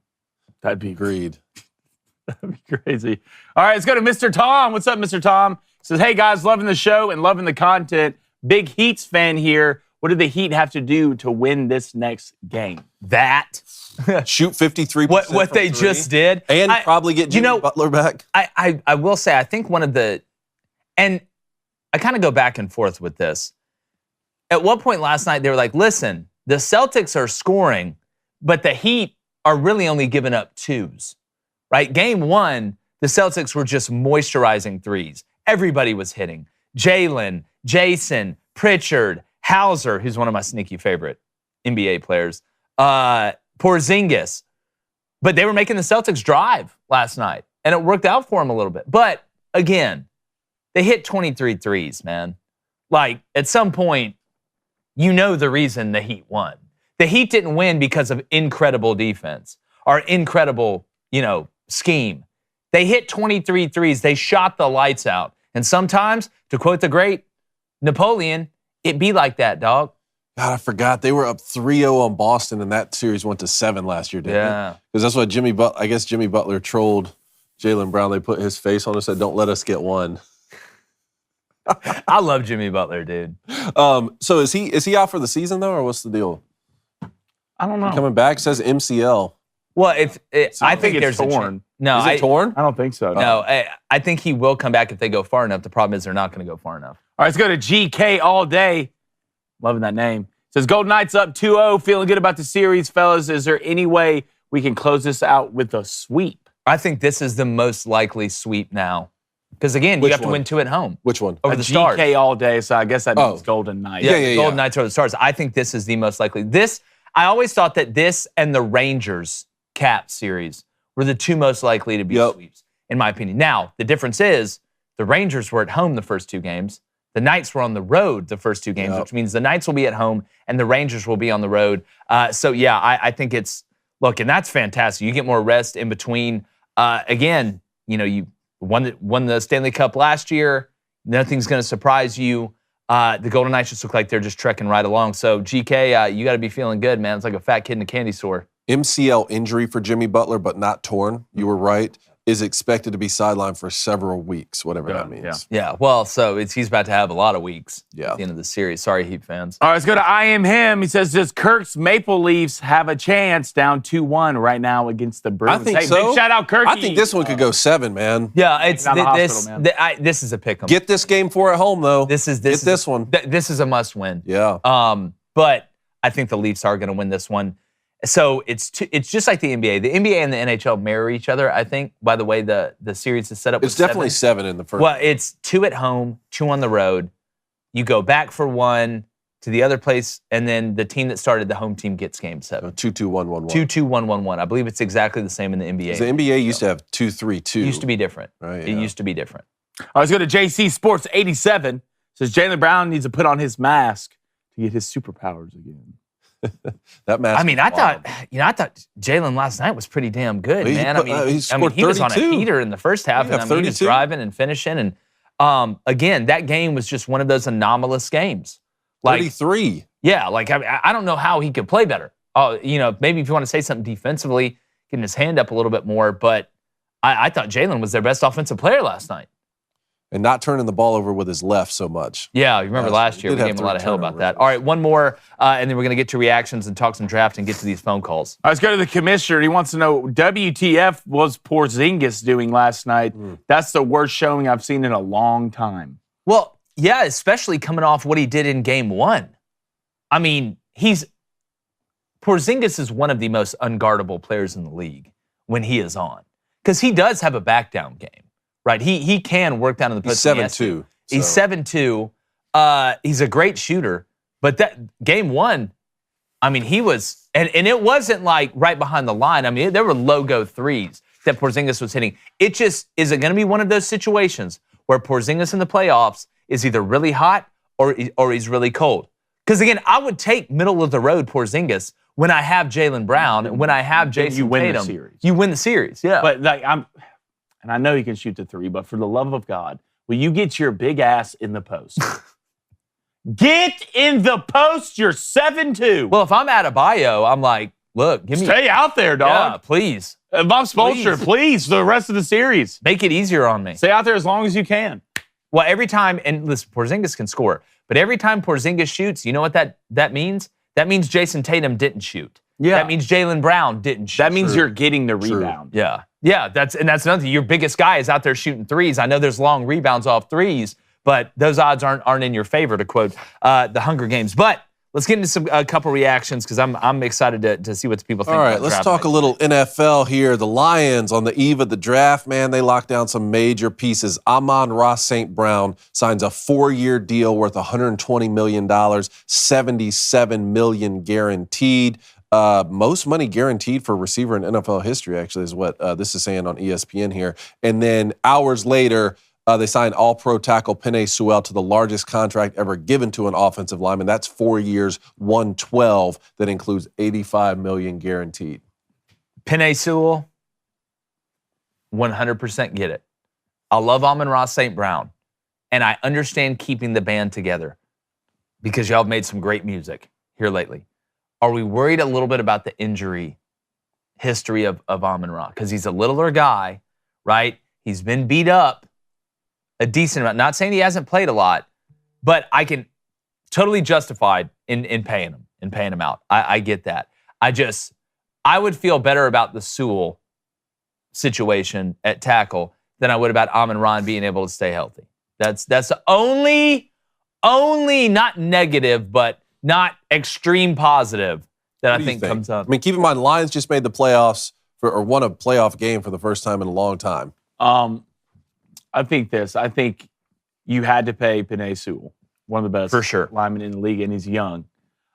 C: That'd be
B: Agreed.
C: That'd be crazy. All right, let's go to Mr. Tom. What's up, Mr. Tom? He says, hey, guys, loving the show and loving the content. Big Heats fan here. What do the Heat have to do to win this next game?
A: That.
B: Shoot 53%.
A: What they just did.
B: And probably get Jimmy Butler back.
A: I will say, I think one of the, and I kind of go back and forth with this. At one point last night, they were like, listen, the Celtics are scoring, but the Heat are really only giving up twos, right? Game one, the Celtics were just moisturizing threes. Everybody was hitting. Jaylen, Jason, Pritchard, Hauser, who's one of my sneaky favorite NBA players, Porzingis. But they were making the Celtics drive last night, and it worked out for them a little bit. But again, they hit 23 threes, man. Like, at some point, you know the reason the Heat won. The Heat didn't win because of incredible defense or incredible, scheme. They hit 23 threes. They shot the lights out. And sometimes, to quote the great Napoleon, it be like that, dog.
B: God, I forgot. They were up 3-0 on Boston, and that series went to 7 last year, didn't it? Because that's what Jimmy Butler trolled Jaylen Brown. They put his face on and said, don't let us get one.
A: I love Jimmy Butler, dude.
B: So is he out for the season, though, or what's the deal?
C: I don't know.
B: Coming back, says MCL.
A: Well, I think
C: it's
A: there's
C: torn.
A: No,
B: Is it torn?
C: I don't think so.
A: No, I think he will come back if they go far enough. The problem is they're not going to go far enough.
C: All right, let's go to GK all day. Loving that name. Says Golden Knights up 2-0. Feeling good about the series, fellas. Is there any way we can close this out with a sweep?
A: I think this is the most likely sweep now. Because, again, you have to win 2 at home.
B: Which one?
A: Over the Stars.
C: GK all day, so I guess that means Golden Knights.
A: Yeah, Golden Knights over the Stars. I think this is the most likely. I always thought that this and the Rangers Caps series were the 2 most likely to be sweeps, in my opinion. Now, the difference is the Rangers were at home the first 2 games. The Knights were on the road the first 2 games, which means the Knights will be at home and the Rangers will be on the road. I think and that's fantastic. You get more rest in between. Again, you won the Stanley Cup last year. Nothing's going to surprise you. The Golden Knights just look like they're just trekking right along. So, GK, you got to be feeling good, man. It's like a fat kid in a candy store.
B: MCL injury for Jimmy Butler, but not torn. You were right. Is expected to be sidelined for several weeks, whatever that means.
A: Yeah, well, so he's about to have a lot of weeks
B: at
A: the end of the series. Sorry, Heat fans.
C: All right, let's go to I Am Him. He says, does Kirk's Maple Leafs have a chance down 2-1 right now against the Bruins?
B: I think so.
C: Big shout out, Kirky.
B: I think this one could go 7, man.
A: Yeah, it's
C: this
A: is a pick 'em.
B: Get this game 4 at home, though.
A: This is
B: one.
A: This is a must win.
B: Yeah.
A: But I think the Leafs are going to win this one. So it's just like the NBA. The NBA and the NHL mirror each other, I think, by the way the series is set up.
B: It's definitely 7 in the first.
A: Well, it's 2 at home, 2 on the road. You go back for 1 to the other place, and then the team that started the home team gets game 7.
B: 2-2-1-1-1.
A: 2-2-1-1-1. I believe it's exactly the same in the NBA.
B: The NBA used to have 2-3-2.
A: It used to be different.
B: Right,
A: It used to be different.
C: All right, let's go to JC Sports 87. Says Jaylen Brown needs to put on his mask to get his superpowers again.
B: That mask.
A: I mean, I thought Jaylen last night was pretty damn good, man. He was on a heater in the first half, and he was driving and finishing. And again, that game was just one of those anomalous games.
B: 33.
A: Yeah, I don't know how he could play better. Maybe if you want to say something defensively, getting his hand up a little bit more. But I thought Jaylen was their best offensive player last night.
B: And not turning the ball over with his left so much.
A: Yeah, you remember last year we gave him a lot of hell about that. All right, one more, and then we're going to get to reactions and talk some draft and get to these phone calls.
C: All right, let's go to the commissioner. He wants to know, WTF was Porzingis doing last night? That's the worst showing I've seen in a long time.
A: Well, yeah, especially coming off what he did in game 1. I mean, Porzingis is one of the most unguardable players in the league when he is on. Because he does have a back down game. Right, he can work down in the post.
B: He's 7'2".
A: He's 7'2". He's a great shooter, but that game 1, I mean, he was, and it wasn't like right behind the line. I mean, there were logo threes that Porzingis was hitting. It just, is it going to be one of those situations where Porzingis in the playoffs is either really hot or he's really cold. Because again, I would take middle of the road Porzingis when I have Jaylen Brown and when I have Jason
C: you win
A: Tatum.
C: the series.
A: You win the series, yeah.
C: But and I know he can shoot the three, but for the love of God, will you get your big ass in the post? Get in the post. You're 7'2".
A: Well, if I'm Adebayo, I'm like, look, give me.
C: Stay out there, dog.
A: Yeah, please.
C: If I'm Spoelstra, please, the rest of the series.
A: Make it easier on me.
C: Stay out there as long as you can.
A: Well, every time, and listen, Porzingis can score, but every time Porzingis shoots, you know what that means? That means Jason Tatum didn't shoot.
C: Yeah.
A: That means Jaylen Brown didn't shoot.
C: That means you're getting the rebound.
A: Yeah. Yeah, that's another thing. Your biggest guy is out there shooting threes. I know there's long rebounds off threes, but those odds aren't in your favor, to quote the Hunger Games. But let's get into a couple reactions because I'm excited to see what the people think.
B: All right, let's talk a little NFL here. The Lions on the eve of the draft, man, they locked down some major pieces. Amon-Ra St. Brown signs a 4-year deal worth $120 million, $77 million guaranteed. Most money guaranteed for a receiver in NFL history, actually, is what this is saying on ESPN here. And then hours later, they signed all-pro tackle Penei Sewell to the largest contract ever given to an offensive lineman. That's 4 years, $112. That includes $85 million guaranteed.
A: Penei Sewell, 100% get it. I love Amon-Ra St. Brown, and I understand keeping the band together because y'all have made some great music here lately. Are we worried a little bit about the injury history of Amon-Ra? Because he's a littler guy, right? He's been beat up a decent amount. Not saying he hasn't played a lot, but I can totally justified in paying him out. I get that. I would feel better about the Sewell situation at tackle than I would about Amon-Ra being able to stay healthy. That's the only not negative, but not extreme positive that I think comes up.
B: I mean, keep in mind, Lions just made the playoffs or won a playoff game for the first time in a long time.
C: I think you had to pay Penei Sewell, one of the best
A: for sure
C: linemen in the league, and he's young.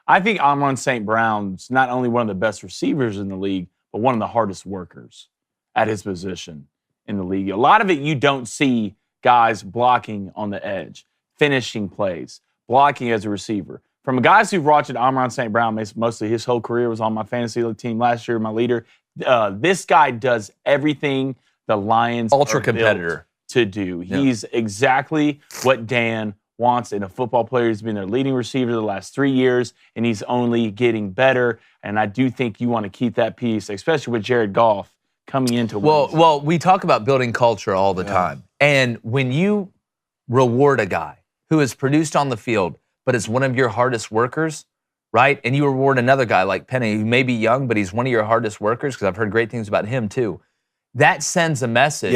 C: I think Amon St. Brown's not only one of the best receivers in the league, but one of the hardest workers at his position in the league. A lot of it you don't see guys blocking on the edge, finishing plays, blocking as a receiver. From guys who've watched Amon St. Brown, mostly his whole career was on my fantasy team last year, my leader. This guy does everything the Lions
A: ultra competitor
C: to do. Yeah. He's exactly what Dan wants in a football player. He's been their leading receiver the last 3 years, and he's only getting better. And I do think you want to keep that piece, especially with Jared Goff coming into Wednesday.
A: Well, we talk about building culture all the time. And when you reward a guy who has produced on the field, but is one of your hardest workers, right? And you reward another guy like Penei, who may be young, but he's one of your hardest workers, because I've heard great things about him too. That sends a message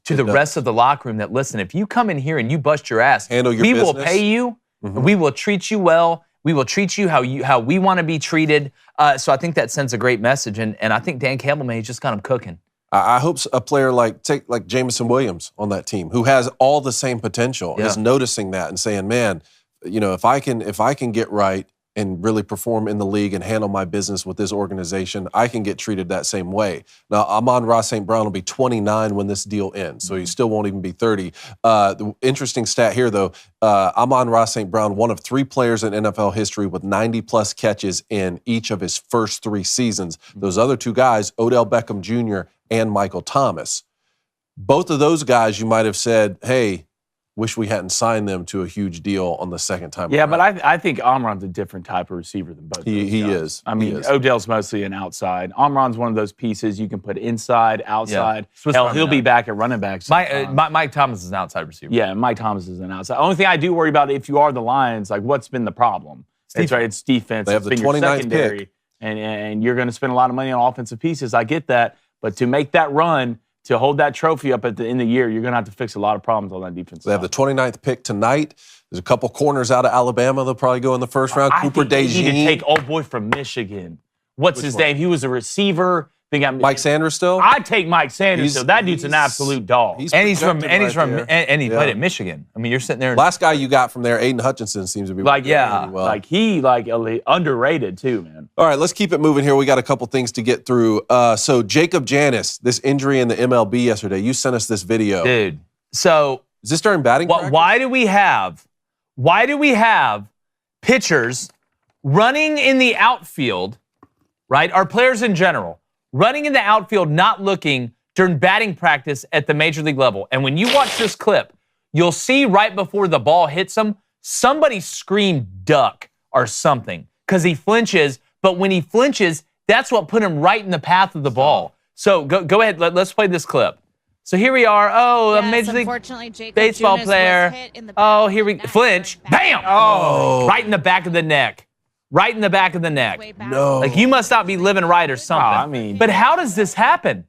A: to the rest of the locker room that, listen, if you come in here and you bust your ass, we will pay you, and we will treat you well, we will treat you how we want to be treated. So I think that sends a great message, and I think Dan Campbell may have just got him cooking.
B: I hope a player like Jameson Williams on that team, who has all the same potential, is noticing that and saying, man, you know, if I can get right and really perform in the league and handle my business with this organization, I can get treated that same way. Now, Amon-Ra St. Brown will be 29 when this deal ends, so he still won't even be 30. The interesting stat here, though, Amon-Ra St. Brown, one of 3 players in NFL history with 90-plus catches in each of his first 3 seasons. Those other 2 guys, Odell Beckham Jr. and Michael Thomas. Both of those guys, you might have said, hey, wish we hadn't signed them to a huge deal on the second time.
C: Yeah, but I think Amron's a different type of receiver than both.
B: He is.
C: I mean, Odell's mostly an outside. Amron's one of those pieces you can put inside, outside. Yeah. Hell, he'll be back at running back.
A: Mike Thomas is an outside receiver.
C: Yeah, Mike Thomas is an outside. Only thing I do worry about, if you are the Lions, like, what's been the problem? It's right. It's defense.
B: They have
C: it's
B: the 29th
C: pick, and you're going to spend a lot of money on offensive pieces. I get that, but to make that run, to hold that trophy up at the end of the year, you're going to have to fix a lot of problems on that defense.
B: They have the 29th pick tonight. There's a couple corners out of Alabama. They'll probably go in the first round. Cooper DeJean.
C: They need to take old boy from Michigan. What's his name? He was a receiver.
B: Mike Sanders still?
C: I'd take Mike Sanders still. That dude's an absolute dog.
A: He played at Michigan. I mean, you're sitting there.
B: Last guy you got from there, Aiden Hutchinson, seems to be
C: really well. Underrated too, man.
B: All right, let's keep it moving here. We got a couple things to get through. So Jacob Janis, this injury in the MLB yesterday. You sent us this video,
A: dude. So
B: Is this during batting practice?
A: Why do we have pitchers running in the outfield, right? Our players in general, running in the outfield, not looking during batting practice at the major league level. And when you watch this clip, you'll see right before the ball hits him, somebody scream duck or something because he flinches. But when he flinches, that's what put him right in the path of the ball. So go ahead. Let's play this clip. So here we are. Oh,
E: yes,
A: a Major League Baseball
E: Jonas
A: player. Oh, here we flinch. Bam!
B: Oh.
A: Right in the back of the neck. Right in the back of the neck.
B: No.
A: Like you must not be living right or something.
C: I mean-
A: but how does this happen?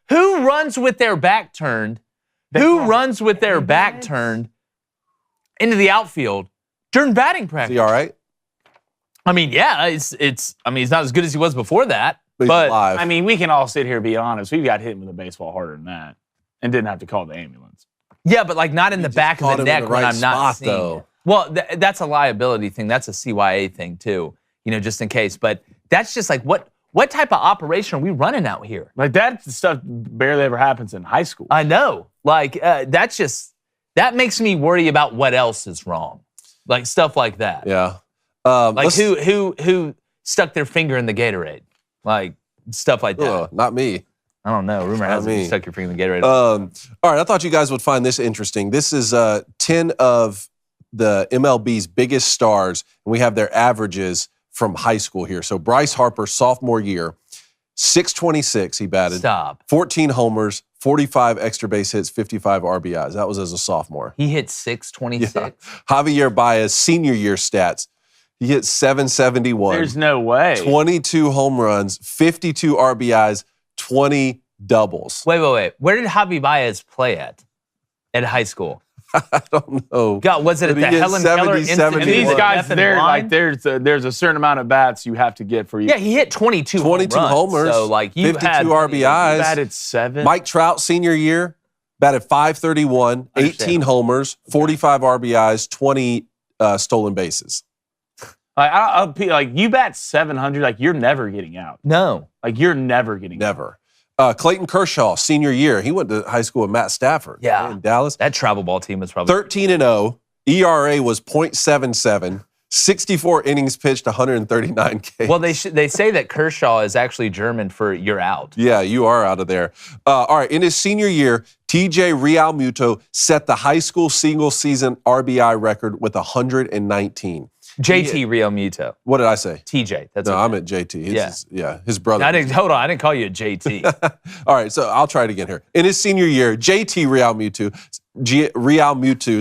A: Who runs with their back turned? Who runs with their back turned into the outfield during batting
B: Is
A: practice?
B: he all right?
A: I mean, yeah, it's. I mean, he's not as good as he was before that.
B: But he's
A: But
B: alive.
C: I mean, we can all sit here and be honest. We got hit with a baseball harder than that and didn't have to call the ambulance.
A: yeah, but like not in the
B: just
A: back
B: caught
A: of the
B: him in
A: neck
B: the
A: when
B: right
A: I'm not
B: spot,
A: seeing
B: though.
A: it. Well, that's a liability thing. That's a CYA thing too. Just in case. But that's just like what type of operation are we running out here?
C: Like that stuff barely ever happens in high school.
A: I know. Like that makes me worry about what else is wrong. Like stuff like that.
B: Yeah.
A: Like who stuck their finger in the Gatorade? Like stuff like that.
B: Not me.
A: I don't know. Rumor has it you
B: me.
A: stuck your finger in the Gatorade.
B: All right, I thought you guys would find this interesting. This is 10 of the MLB's biggest stars, and we have their averages from high school here. So Bryce Harper, sophomore year, 626 he batted.
A: Stop.
B: 14 homers, 45 extra base hits, 55 RBIs. That was as a sophomore.
A: He hit 626.
B: Yeah. Javier Baez, senior year stats. He hit 771.
C: There's no way.
B: 22 home runs, 52 RBIs, 20 doubles.
A: Wait. Where did Javi Baez play at high school?
B: I don't know.
A: God, was it at
B: But
A: the
B: he gets
A: Helen
B: 70,
A: Keller Institute?
B: 71.
C: And these
A: of
C: guys,
A: Deaf and
C: they're
A: Blind?
C: like, there's a certain amount of bats you have to get for you.
A: Yeah, he hit 22
B: 22
A: home runs,
B: homers,
A: so like you
B: 52
A: had
B: RBIs.
C: batted 7.
B: Mike Trout, senior year, batted 531, 18
A: Understandable.
B: homers, 45 RBIs, 20 stolen bases.
C: Like you bat 700, like you're never getting out.
A: No.
C: Like you're never getting out.
B: Never. Clayton Kershaw, senior year, he went to high school with Matt Stafford.
A: Yeah.
B: In Dallas.
A: That travel ball team was probably
B: 13-0. ERA was .77. 64 innings pitched, 139 Ks.
A: Well, they say that Kershaw is actually German for "you're out."
B: Yeah, you are out of there. All right, in his senior year, TJ Realmuto set the high school single season RBI record with 119.
A: JT Realmuto.
B: What did I say?
A: TJ. That's
B: No,
A: okay.
B: I meant JT. It's
A: Yeah.
B: his brother.
A: Hold on. I didn't call you a JT.
B: All right, so I'll try it again here. In his senior year, JT Realmuto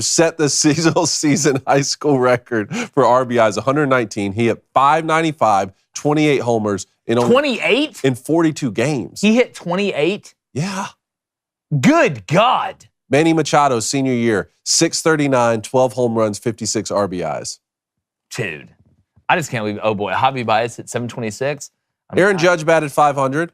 B: set the single season high school record for RBIs, 119. He hit 595, 28 homers in only
A: 28?
B: in 42 games.
A: He hit 28?
B: Yeah.
A: Good God.
B: Manny Machado, senior year, 639, 12 home runs, 56 RBIs.
A: Dude. I just can't believe, oh boy, Javi Baez hit 726.
B: Aaron Judge batted 500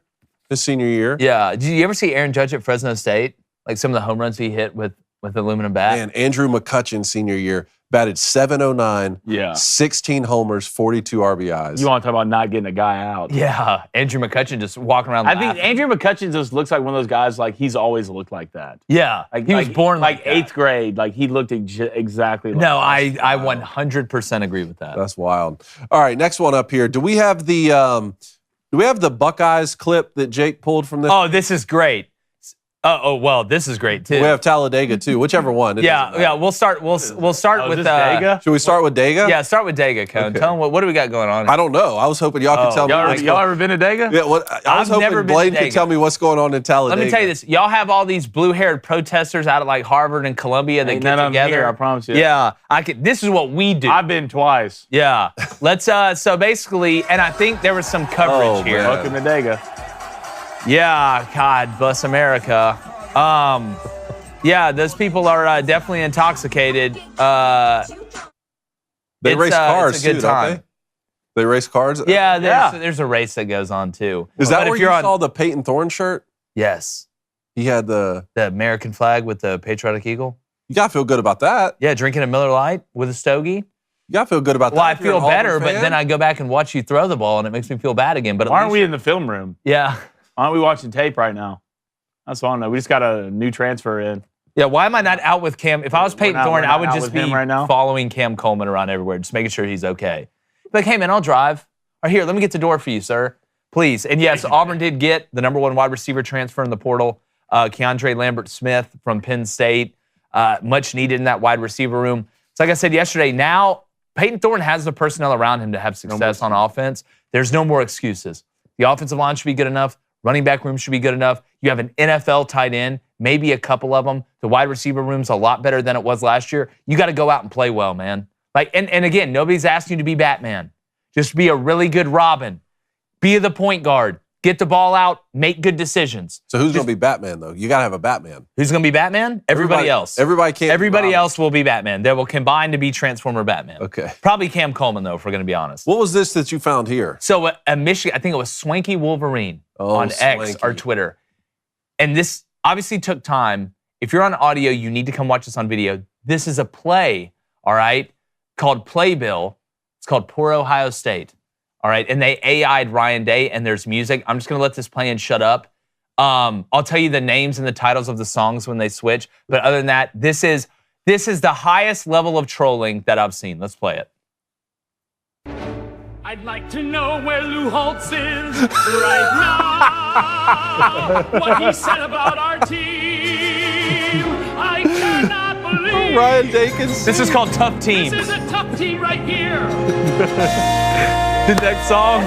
B: his senior year.
A: Yeah. Did you ever see Aaron Judge at Fresno State? Like some of the home runs he hit with aluminum bat?
B: And Andrew McCutcheon, senior year, batted 709,
C: Yeah.
B: 16 homers, 42 RBIs.
C: You want to talk about not getting a guy out.
A: Yeah. Andrew McCutcheon just walking around
C: I
A: laughing.
C: think Andrew McCutcheon just looks like one of those guys, like he's always looked like that.
A: Yeah. He was born like that.
C: 8th grade. Like he looked exactly like
A: No,
C: that.
A: I 100% agree with that.
B: That's wild. All right, next one up here. Do we have the Buckeyes clip that Jake pulled from this?
A: Oh, this is great. Well, this is great too.
B: We have Talladega too. Whichever one. It doesn't matter.
A: Yeah. We'll start. We'll start
C: Oh,
A: with
C: is this Dega?
B: Should we start with Dega?
A: Yeah, start with Dega, Cone.
B: Okay.
A: Tell him what do we got going on?
B: I don't know. I was hoping y'all could tell me. what's
C: Y'all
B: going-
C: ever been to Dega?
B: Yeah, I was
A: I've never
B: hoping
A: been
B: Blaine
A: to
B: could
A: Dega.
B: tell me what's going on in Talladega.
A: Let me tell you this. Y'all have all these blue-haired protesters out at like Harvard and Columbia that
C: Ain't
A: get
C: none of them
A: together.
C: here, I promise you.
A: Yeah, this is what we do.
C: I've been twice.
A: Yeah. Let's so basically, and I think there was some coverage
B: Oh,
A: here.
B: man.
C: Welcome to Dega.
A: Yeah, God bless America. Yeah, those people are definitely intoxicated.
B: They
A: It's,
B: race cars
A: it's a good
B: too,
A: time.
B: don't they? They race cars?
A: Yeah,
C: Yeah.
A: there's a race that goes on too.
B: Is that
A: But
B: where
A: if
B: you
A: you're on,
B: saw the Peyton Thorne shirt?
A: Yes,
B: He had the.
A: the American flag with the patriotic eagle.
B: You gotta feel good about that.
A: Yeah, drinking a Miller Lite with a stogie.
B: You gotta feel good about
A: Well, I
B: that. if you're
A: feel
B: an Auburn
A: better, but
B: fan.
A: then I go back and watch you throw the ball, and it makes me feel bad again. But at
C: Why aren't
A: least-
C: we in the film room?
A: Yeah,
C: Why aren't we watching tape right now? That's all I know. We just got a new transfer in.
A: Yeah, why am I not out with Cam? If I was Peyton Thorne, I would
C: out
A: just
C: with
A: be
C: him right now?
A: following Cam Coleman around everywhere, just making sure he's okay. Like, hey, man, I'll drive. Or here, let me get the door for you, sir. Please. And yes, Auburn did get the number 1 wide receiver transfer in the portal, Keandre Lambert-Smith from Penn State. Much needed in that wide receiver room. So like I said yesterday, now Peyton Thorne has the personnel around him to have success on offense. There's no more excuses. The offensive line should be good enough. Running back room should be good enough. You have an NFL tight end, maybe a couple of them. The wide receiver room's a lot better than it was last year. You got to go out and play well, man. Like, and again, nobody's asking you to be Batman. Just be a really good Robin. Be the point guard. Get the ball out. Make good decisions.
B: So who's going to be Batman, though? You got to have a Batman.
A: Who's going to be Batman? Everybody else.
B: Everybody can't.
A: Everybody else will be Batman. They will combine to be Transformer Batman.
B: Okay.
A: Probably Cam Coleman, though, if we're going to be honest.
B: What was this that you found here?
A: So a Michigan, I think it was Swanky Wolverine on X or Twitter. And this obviously took time. If you're on audio, you need to come watch this on video. This is a play, all right, called Playbill. It's called Poor Ohio State. All right, and they AI'd Ryan Day, and there's music. I'm just going to let this play and shut up. I'll tell you the names and the titles of the songs when they switch. But other than that, this is the highest level of trolling that I've seen. Let's play it.
E: I'd like to know where Lou Holtz is right now. What he said about our team. I cannot believe.
B: Ryan Dakins.
A: This is called Tough Team.
E: This is a tough team right here.
A: The next song.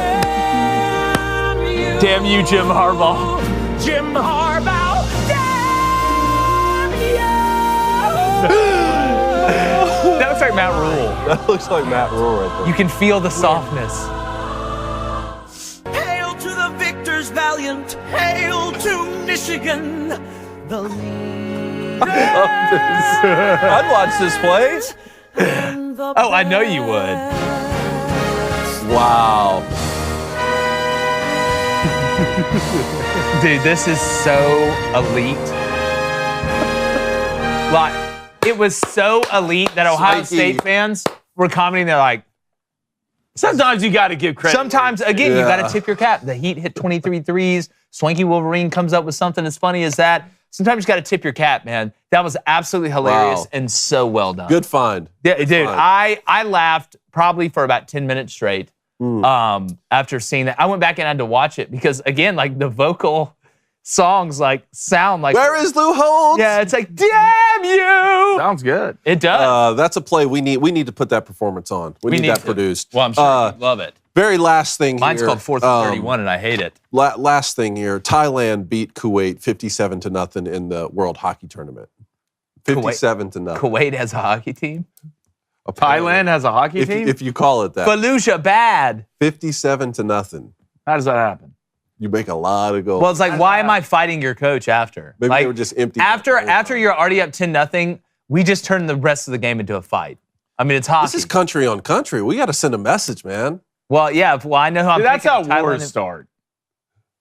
A: Damn you, Jim Harbaugh.
E: Jim Harbaugh. Damn you.
A: That looks like Matt Rule.
B: That looks like Matt Rule right there.
A: You can feel the softness.
F: Hail to the victors valiant, hail to Michigan, the leader.
B: I'd watch this play.
A: Oh, I know you would.
B: Wow.
A: Dude, this is so elite. Like, it was so elite that Ohio
B: Swanky.
A: State fans were commenting. They're like,
C: Sometimes you got to give credit.
A: sometimes, again, you
B: Yeah.
A: got to tip your cap. The Heat hit 23 threes. Swanky Wolverine comes up with something as funny as that. Sometimes you got to tip your cap, man. That was absolutely hilarious
B: Wow.
A: and so well done.
B: Good find.
A: Yeah, dude,
B: find.
A: I laughed probably for about 10 minutes straight after seeing that. I went back and had to watch it because, again, like the vocal songs like sound like.
B: Where is Lou Holtz?
A: Yeah, it's like, damn you.
C: Sounds good.
A: It does.
B: That's a play we need. We need to put that performance on. We need that
A: to.
B: produced.
A: Well, I'm sure you love it.
B: Very last thing
A: Mine's
B: here.
A: called 4th and 31, and I hate it.
B: Last thing here. Thailand beat Kuwait 57-0 in the World Hockey Tournament. 57-0.
A: Kuwait has a hockey team.
C: Thailand has a hockey team?
B: If you call it that.
A: Fallujah bad.
B: 57-0.
C: How does that happen?
B: You make a lot of goals.
A: Well, it's like, why am I fighting your coach after?
B: Maybe
A: like,
B: they were just empty.
A: After you're already up 10-0, we just turn the rest of the game into a fight. I mean, it's hockey.
B: This is country on country. We got to send a message, man.
A: Well, yeah. Well, I know how.
C: Dude, that's how
A: picking Thailand
C: wars
A: and-
C: start.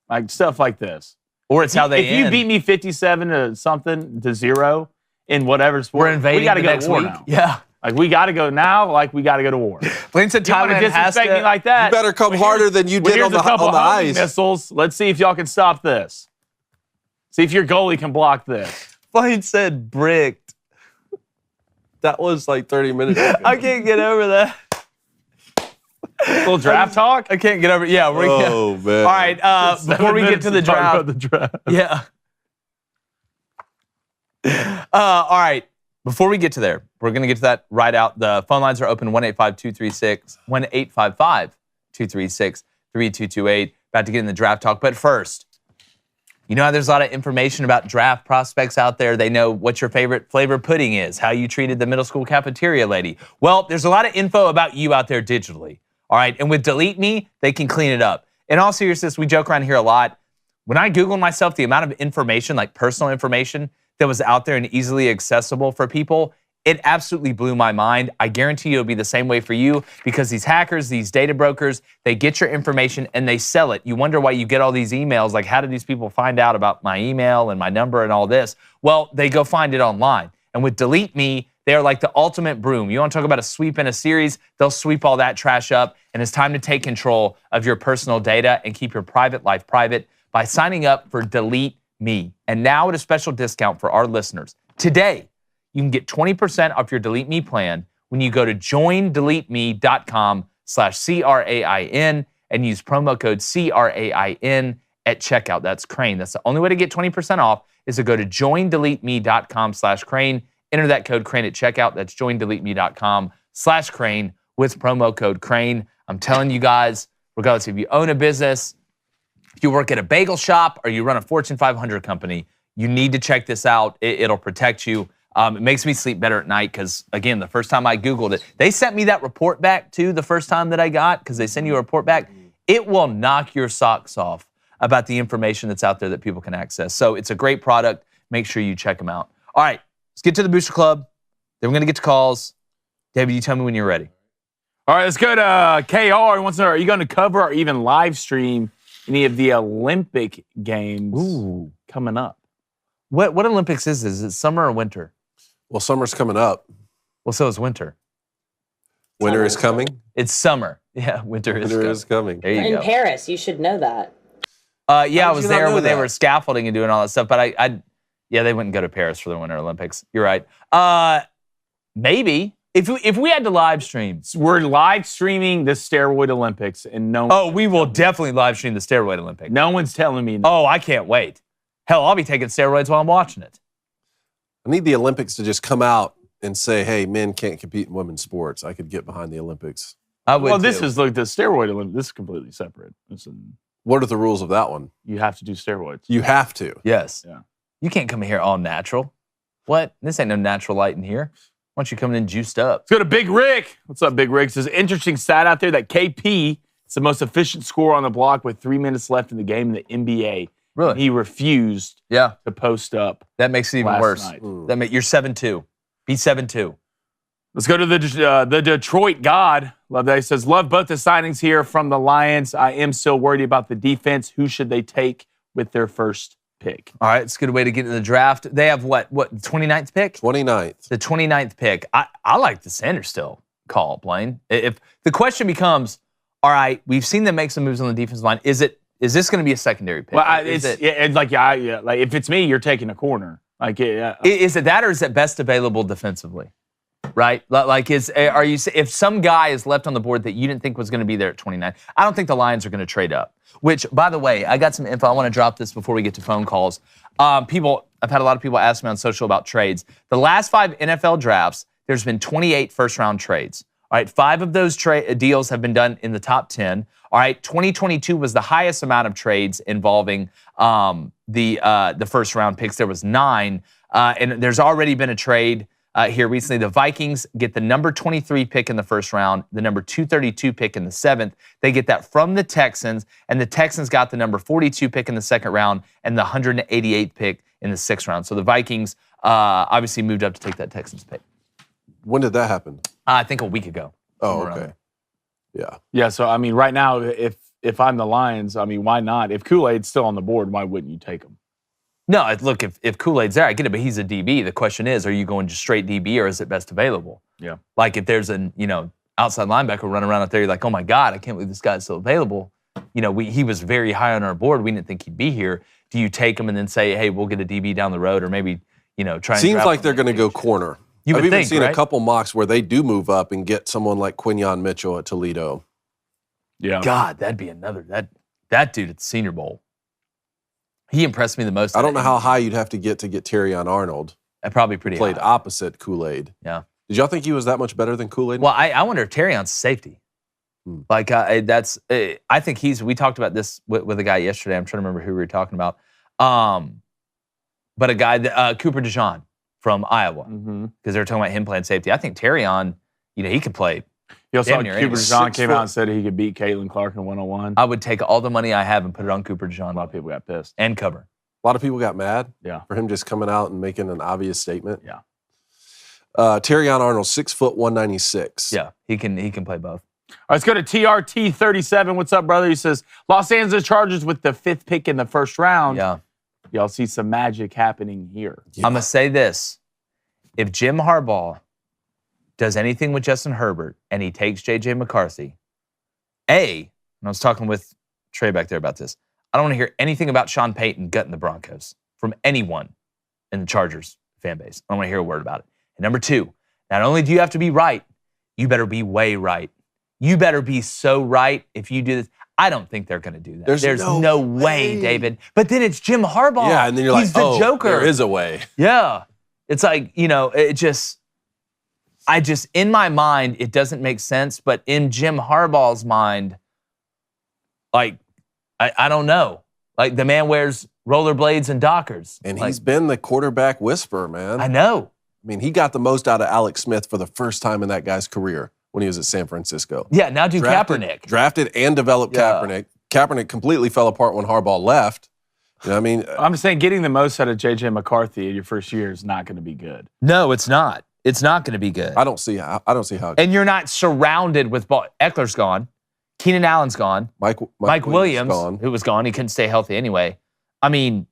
C: Like stuff like this.
A: Or it's how they
C: If
A: end.
C: you beat me 57-0 in whatever sport,
A: We're invading
C: we got to
A: the
C: go
A: next
C: to war
A: week.
C: now.
A: Yeah.
C: Like we got to go now. Like we got to go to war.
A: Blaine said
C: You want to
A: Thailand has
C: disrespect
A: to.
C: me like that?
B: You better come
C: Well,
B: harder than you
C: well,
B: did
C: here's
B: on the
C: a couple homing
B: ice.
C: missiles. Let's see if y'all can stop this. See if your goalie can block this.
A: Blaine said bricked.
B: That was like 30 minutes ago.
A: I can't get over that.
C: Little draft talk.
A: I can't get over. Yeah. We're
B: Oh, man.
A: All right. Before we get to the draft. Yeah. All right. Before we get to there, we're going to get to that right out. The phone lines are open 1-855-236-3228. About to get in the draft talk. But first, you know how there's a lot of information about draft prospects out there. They know what your favorite flavor pudding is, how you treated the middle school cafeteria lady. Well, there's a lot of info about you out there digitally. All right. And with Delete Me, they can clean it up. In all seriousness, we joke around here a lot. When I Googled myself, the amount of information, like personal information, that was out there and easily accessible for people, it absolutely blew my mind. I guarantee you it'll be the same way for you because these hackers, these data brokers, they get your information and they sell it. You wonder why you get all these emails. Like, how did these people find out about my email and my number and all this? Well, they go find it online. And with Delete Me, they are like the ultimate broom. You want to talk about a sweep in a series? They'll sweep all that trash up. And it's time to take control of your personal data and keep your private life private by signing up for Delete Me. And now at a special discount for our listeners, Today, you can get 20% off your Delete Me plan when you go to joindeleteme.com/CRAIN and use promo code CRAIN at checkout. That's Crane. That's the only way to get 20% off is to go to joindeleteme.com/Crane. Enter that code Crane at checkout. That's joindeleteme.com/Crane with promo code Crane. I'm telling you guys, regardless if you own a business, if you work at a bagel shop, or you run a Fortune 500 company, you need to check this out. It'll protect you. It makes me sleep better at night because, again, the first time I Googled it, they sent me that report back too the first time that I got, because they send you a report back. It will knock your socks off about the information that's out there that people can access. So it's a great product. Make sure you check them out. All right, let's get to the Booster Club. Then we're going to get to calls. David, you tell me when you're ready.
C: All right, let's go to KR. He wants to know, are you going to cover or even live stream any of the Olympic Games coming up?
A: What Olympics is this? Is it summer or winter?
B: Well, summer's coming up.
A: Well, so is winter.
B: Winter is coming.
A: It's summer. Yeah, winter is coming. There you
D: In
A: go.
D: Paris, you should know that.
A: Yeah, I was there when they
B: that?
A: were scaffolding and doing all that stuff. But yeah, they wouldn't go to Paris for the Winter Olympics. You're right. Maybe if we had to live stream.
C: We're live streaming the steroid Olympics, and
A: We will definitely live stream the steroid Olympics.
C: no one's telling me. No.
A: Oh, I can't wait. Hell, I'll be taking steroids while I'm watching it.
B: I need the Olympics to just come out and say, hey, men can't compete in women's sports. I could get behind the Olympics.
A: I would.
C: Well, this
A: too.
C: is like the steroid Olympics. This is completely separate.
B: What are the rules of that one?
C: You have to do steroids.
B: You have to.
A: Yes.
C: Yeah.
A: You can't come in here all natural. What? This ain't no natural light in here. Why don't you come in juiced up?
C: Let's go to Big Rick. What's up, Big Rick? There's an interesting stat out there that KP is the most efficient scorer on the block with 3 minutes left in the game in the NBA.
A: Really?
C: He refused
A: Yeah.
C: to post up.
A: That makes it even
C: last
A: worse.
C: night.
A: You're 7-2. Be 7-2.
C: Let's go to the Detroit God. Love that. He says, love both the signings here from the Lions. I am still worried about the defense. Who should they take with their first pick?
A: All right, it's a good way to get into the draft. They have what, the 29th pick?
B: 29th.
A: The 29th pick. I like the Sanders still call, Blaine. If the question becomes, all right, we've seen them make some moves on the defensive line. Is this going to be a secondary pick?
C: Well, like if it's me, you're taking a corner.
A: Is it that, or is it best available defensively? Right? If some guy is left on the board that you didn't think was going to be there at 29, I don't think the Lions are going to trade up. Which, by the way, I got some info. I want to drop this before we get to phone calls. I've had a lot of people ask me on social about trades. The last 5 NFL drafts, there's been 28 first-round trades. All right, 5 of those deals have been done in the top 10. All right, 2022 was the highest amount of trades involving the first-round picks. There was 9, and there's already been a trade here recently. The Vikings get the number 23 pick in the first round, the number 232 pick in the 7th. They get that from the Texans, and the Texans got the number 42 pick in the second round and the 188th pick in the 6th round. So the Vikings obviously moved up to take that Texans pick.
B: When did that happen?
A: I think a week ago.
B: Oh, okay. Yeah.
C: Yeah, so, I mean, right now, if I'm the Lions, I mean, why not? If Kool-Aid's still on the board, why wouldn't you take him?
A: No, look, if Kool-Aid's there, I get it, but he's a DB. The question is, are you going just straight DB or is it best available?
C: Yeah.
A: Like if there's an, outside linebacker running around out there, you're like, oh my God, I can't believe this guy's still available. He was very high on our board. We didn't think he'd be here. Do you take him and then say, hey, we'll get a DB down the road, or maybe, try and
B: Seems like they're going to go corner.
A: You would
B: I've even
A: think,
B: seen
A: right?
B: a couple mocks where they do move up and get someone like Quinyon Mitchell at Toledo.
C: Yeah.
A: God, that'd be another, that dude at the Senior Bowl. He impressed me the most.
B: I don't know how high you'd have to get Terrion Arnold.
A: Probably pretty
B: Played
A: high.
B: opposite Kool-Aid.
A: Yeah.
B: Did y'all think he was that much better than Kool-Aid?
A: Well, I wonder if Terrion's safety. Like I think we talked about this with a guy yesterday. I'm trying to remember who we were talking about. But a guy, Cooper DeJean from Iowa, because they were talking about him playing safety. I think Terrion, he could play.
C: You also saw
A: Damn near
C: Cooper
A: any.
C: DeJean came out and said he could beat Caitlin Clark in 101.
A: I would take all the money I have and put it on Cooper DeJean.
C: A lot of people got pissed.
A: And cover.
B: A lot of people got mad
C: Yeah.
B: for him just coming out and making an obvious statement.
C: Yeah.
B: Terrion Arnold, 6', 196.
A: Yeah, he can play both.
C: All right, let's go to TRT37. What's up, brother? He says, Los Angeles Chargers with the 5th pick in the first round.
A: Yeah.
C: Y'all see some magic happening here.
B: Yeah.
A: I'm going to say this. If Jim Harbaugh does anything with Justin Herbert and he takes J.J. McCarthy, and I was talking with Trey back there about this, I don't want to hear anything about Sean Payton gutting the Broncos from anyone in the Chargers fan base. I don't want to hear a word about it. And number two, not only do you have to be right, you better be way right. You better be so right if you do this. I don't think they're going to do that.
B: There's
A: no way, David. But then it's Jim Harbaugh.
B: Yeah, and then you're
A: He's
B: like,
A: the Joker.
B: there is a way.
A: Yeah. It's like, in my mind, it doesn't make sense. But in Jim Harbaugh's mind, like, I don't know. Like, the man wears rollerblades and Dockers.
B: And
A: like,
B: he's been the quarterback whisperer, man.
A: I know.
B: I mean, he got the most out of Alex Smith for the first time in that guy's career when he was at San Francisco.
A: Yeah, now do Kaepernick.
B: Drafted and developed Kaepernick. Kaepernick completely fell apart when Harbaugh left. You know what I mean?
C: I'm saying getting the most out of J.J. McCarthy in your first year is not going to be good.
A: No, it's not. It's not going to be good.
B: I don't see how.
A: And you're not surrounded with ball. Eckler's gone. Keenan Allen's gone. Mike Williams,
B: gone.
A: who was gone. He couldn't stay healthy anyway. I mean,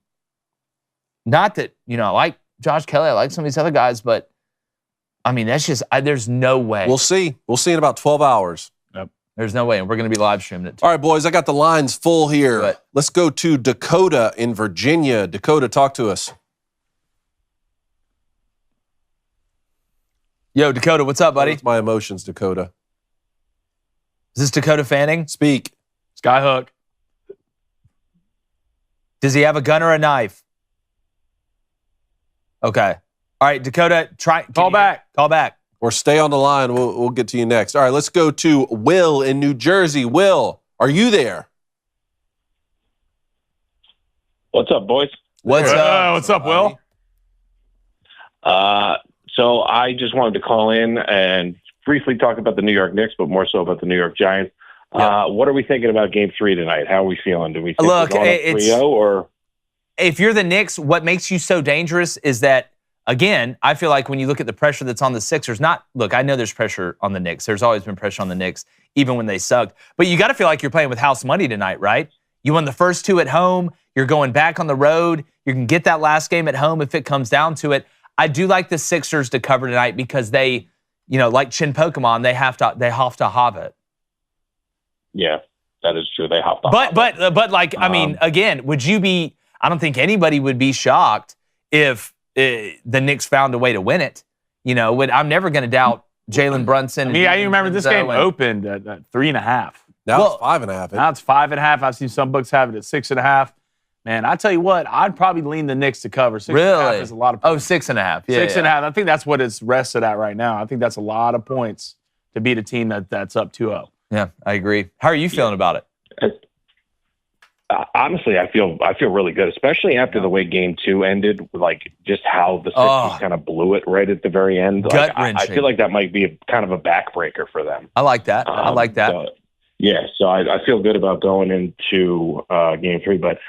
A: not that, I like Josh Kelly. I like some of these other guys, but I mean, that's just, there's no way.
B: We'll see. We'll see in about 12 hours.
C: Yep.
A: There's no way. And we're going to be live streaming it too.
B: All right, boys, I got the lines full here.
A: But,
B: let's go to Dakota in Virginia. Dakota, talk to us.
A: Yo, Dakota, what's up, buddy?
B: What's my emotions, Dakota?
A: Is this Dakota Fanning?
B: Speak.
C: Skyhook.
A: Does he have a gun or a knife? Okay. All right, Dakota,
C: Call back.
A: Call back.
B: Or stay on the line. We'll get to you next. All right, let's go to Will in New Jersey. Will, are you there?
G: What's up, boys?
A: What's up?
C: What's up, Will?
G: So I just wanted to call in and briefly talk about the New York Knicks, but more so about the New York Giants.
A: Yeah.
G: What are we thinking about Game 3 tonight? How are we feeling? Do we think
A: Look,
G: we're going up 3-0 or?
A: If you're the Knicks, what makes you so dangerous is that, again, I feel like when you look at the pressure that's on the Sixers, look, I know there's pressure on the Knicks. There's always been pressure on the Knicks, even when they sucked. But you got to feel like you're playing with house money tonight, right? You won the first two at home. You're going back on the road. You can get that last game at home if it comes down to it. I do like the Sixers to cover tonight because they, like Chin Pokemon, they have to have it.
G: Yeah, that is true. They hopped off.
A: But like, I mean, again, would you be? I don't think anybody would be shocked if the Knicks found a way to win it. I'm never going to doubt Jalen Brunson.
C: I mean, I remember this game opened at 3.5.
B: Now it's 5.5.
C: Now it's 5.5. I've seen some books have it at 6.5. Man, I tell you what, I'd probably lean the Knicks to cover. 6.5 is a lot of points.
A: 6.5. Yeah,
C: 6.5. I think that's what it's rested at right now. I think that's a lot of points to beat a team that's up 2-0.
A: Yeah, I agree. How are you feeling about it?
G: Honestly, I feel really good, especially after the way Game 2 ended. Like just how the Sixers kind of blew it right at the very end. Like, I feel like that might be kind of a backbreaker for them.
A: I like that. I like that.
G: So I feel good about going into Game 3. But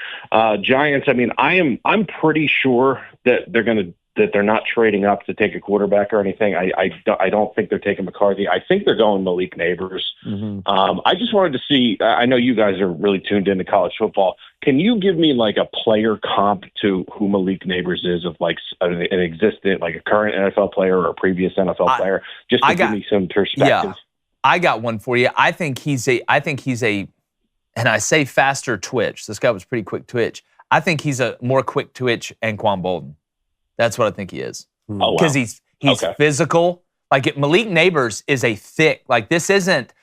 G: Giants, I mean, I'm pretty sure that they're not trading up to take a quarterback or anything. I don't think they're taking McCarthy. I think they're going Malik Neighbors.
A: Mm-hmm.
G: I just wanted to see. I know you guys are really tuned into college football. Can you give me like a player comp to who Malik Neighbors is, of like an existent, like a current NFL player or a previous NFL player, just to give me some perspective?
A: Yeah, I got one for you. I think he's a, and I say faster twitch. This guy was pretty quick twitch. I think he's a more quick twitch Anquan Bolden. That's what I think he is. Because he's physical. Like Malik Neighbors is a thick. Like this isn't.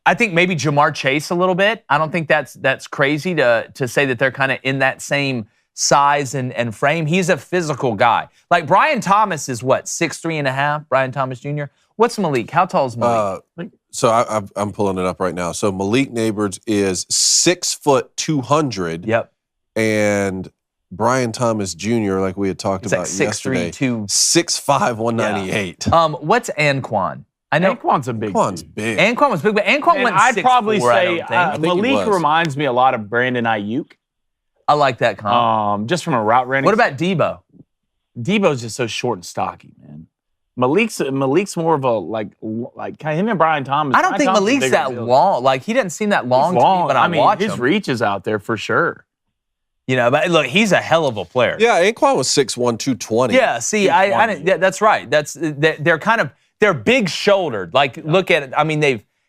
A: I think maybe Jamar Chase a little bit. I don't think that's crazy to say that they're kind of in that same size and frame. He's a physical guy. Like Brian Thomas is what, 6'3.5"? Brian Thomas Jr. What's Malik? How tall is Malik?
B: So I'm pulling it up right now. So Malik Neighbors is 6'200".
A: Yep.
B: And Brian Thomas Jr., like we had talked about yesterday, 6'5", 198.
A: What's Anquan? I know
C: Anquan's a big.
B: Anquan's big.
A: Anquan was big, but Anquan went 6'4",
C: I'd probably say Malik
B: was.
C: reminds me a lot of Brandon Ayuk.
A: I like that comp.
C: Just from a route running.
A: What about Debo?
C: Debo's just so short and stocky, man. Malik's more of a like him and Brian Thomas.
A: I don't think Malik's that long. Like he doesn't seem that long.
C: He's long.
A: To me, but I watch
C: his
A: him.
C: reach is out there for sure.
A: But look, he's a hell of a player.
B: Yeah, Anquan was 6'1", 220.
A: Yeah, see, I didn't. Yeah, that's right. They're big shouldered. Like look at it. I mean,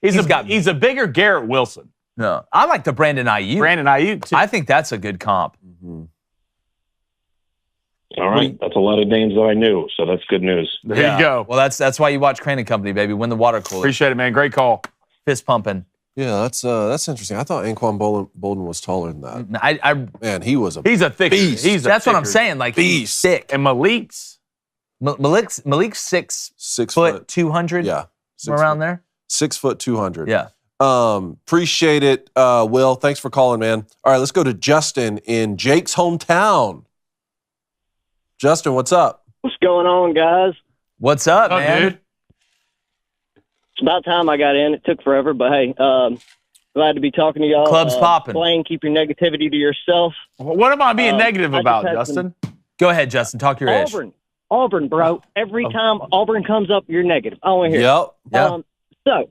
A: he's
C: a bigger Garrett Wilson.
A: No, I like the Brandon Ayuk.
C: Brandon Ayuk too.
A: I think that's a good comp.
B: Mm-hmm.
G: All right, that's a lot of names that I knew, so that's good news.
C: There you go.
A: Well, that's why you watch Crane and Company, baby. Win the water cooler.
C: Appreciate it, man. Great call.
A: Fist pumping.
B: Yeah, that's interesting. I thought Anquan Bolden was taller than that.
A: Man,
B: he was
C: He's a thick
B: beast.
A: That's what I'm saying. Like, he's sick.
C: And Malik's
A: 6 foot 200.
B: Yeah,
A: around there.
B: 6 foot 200.
A: Yeah.
B: Appreciate it, Will. Thanks for calling, man. All right, let's go to Justin in Jake's hometown. Justin, what's up?
H: What's going on, guys?
A: What's up,
C: Oh,
A: man?
C: dude.
H: It's about time I got in. It took forever, but hey, glad to be talking to y'all.
A: Club's popping.
H: Blaine, keep your negativity to yourself.
C: What am I being negative
H: I
C: about,
H: just had
C: Justin?
A: Go ahead, Justin. Talk your ish.
H: Auburn, bro. Every time Auburn comes up, you're negative. I want to hear it.
B: Yep.
H: So,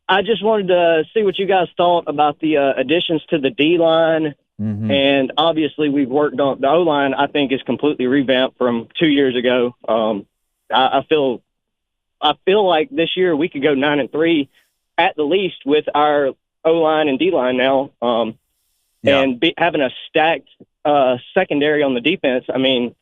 H: I just wanted to see what you guys thought about the additions to the D-line.
A: Mm-hmm.
H: And obviously, we've worked on the O-line. I think is completely revamped from 2 years ago. I feel like this year we could go 9-3 at the least with our O-line and D-line now, and having a stacked secondary on the defense. I mean,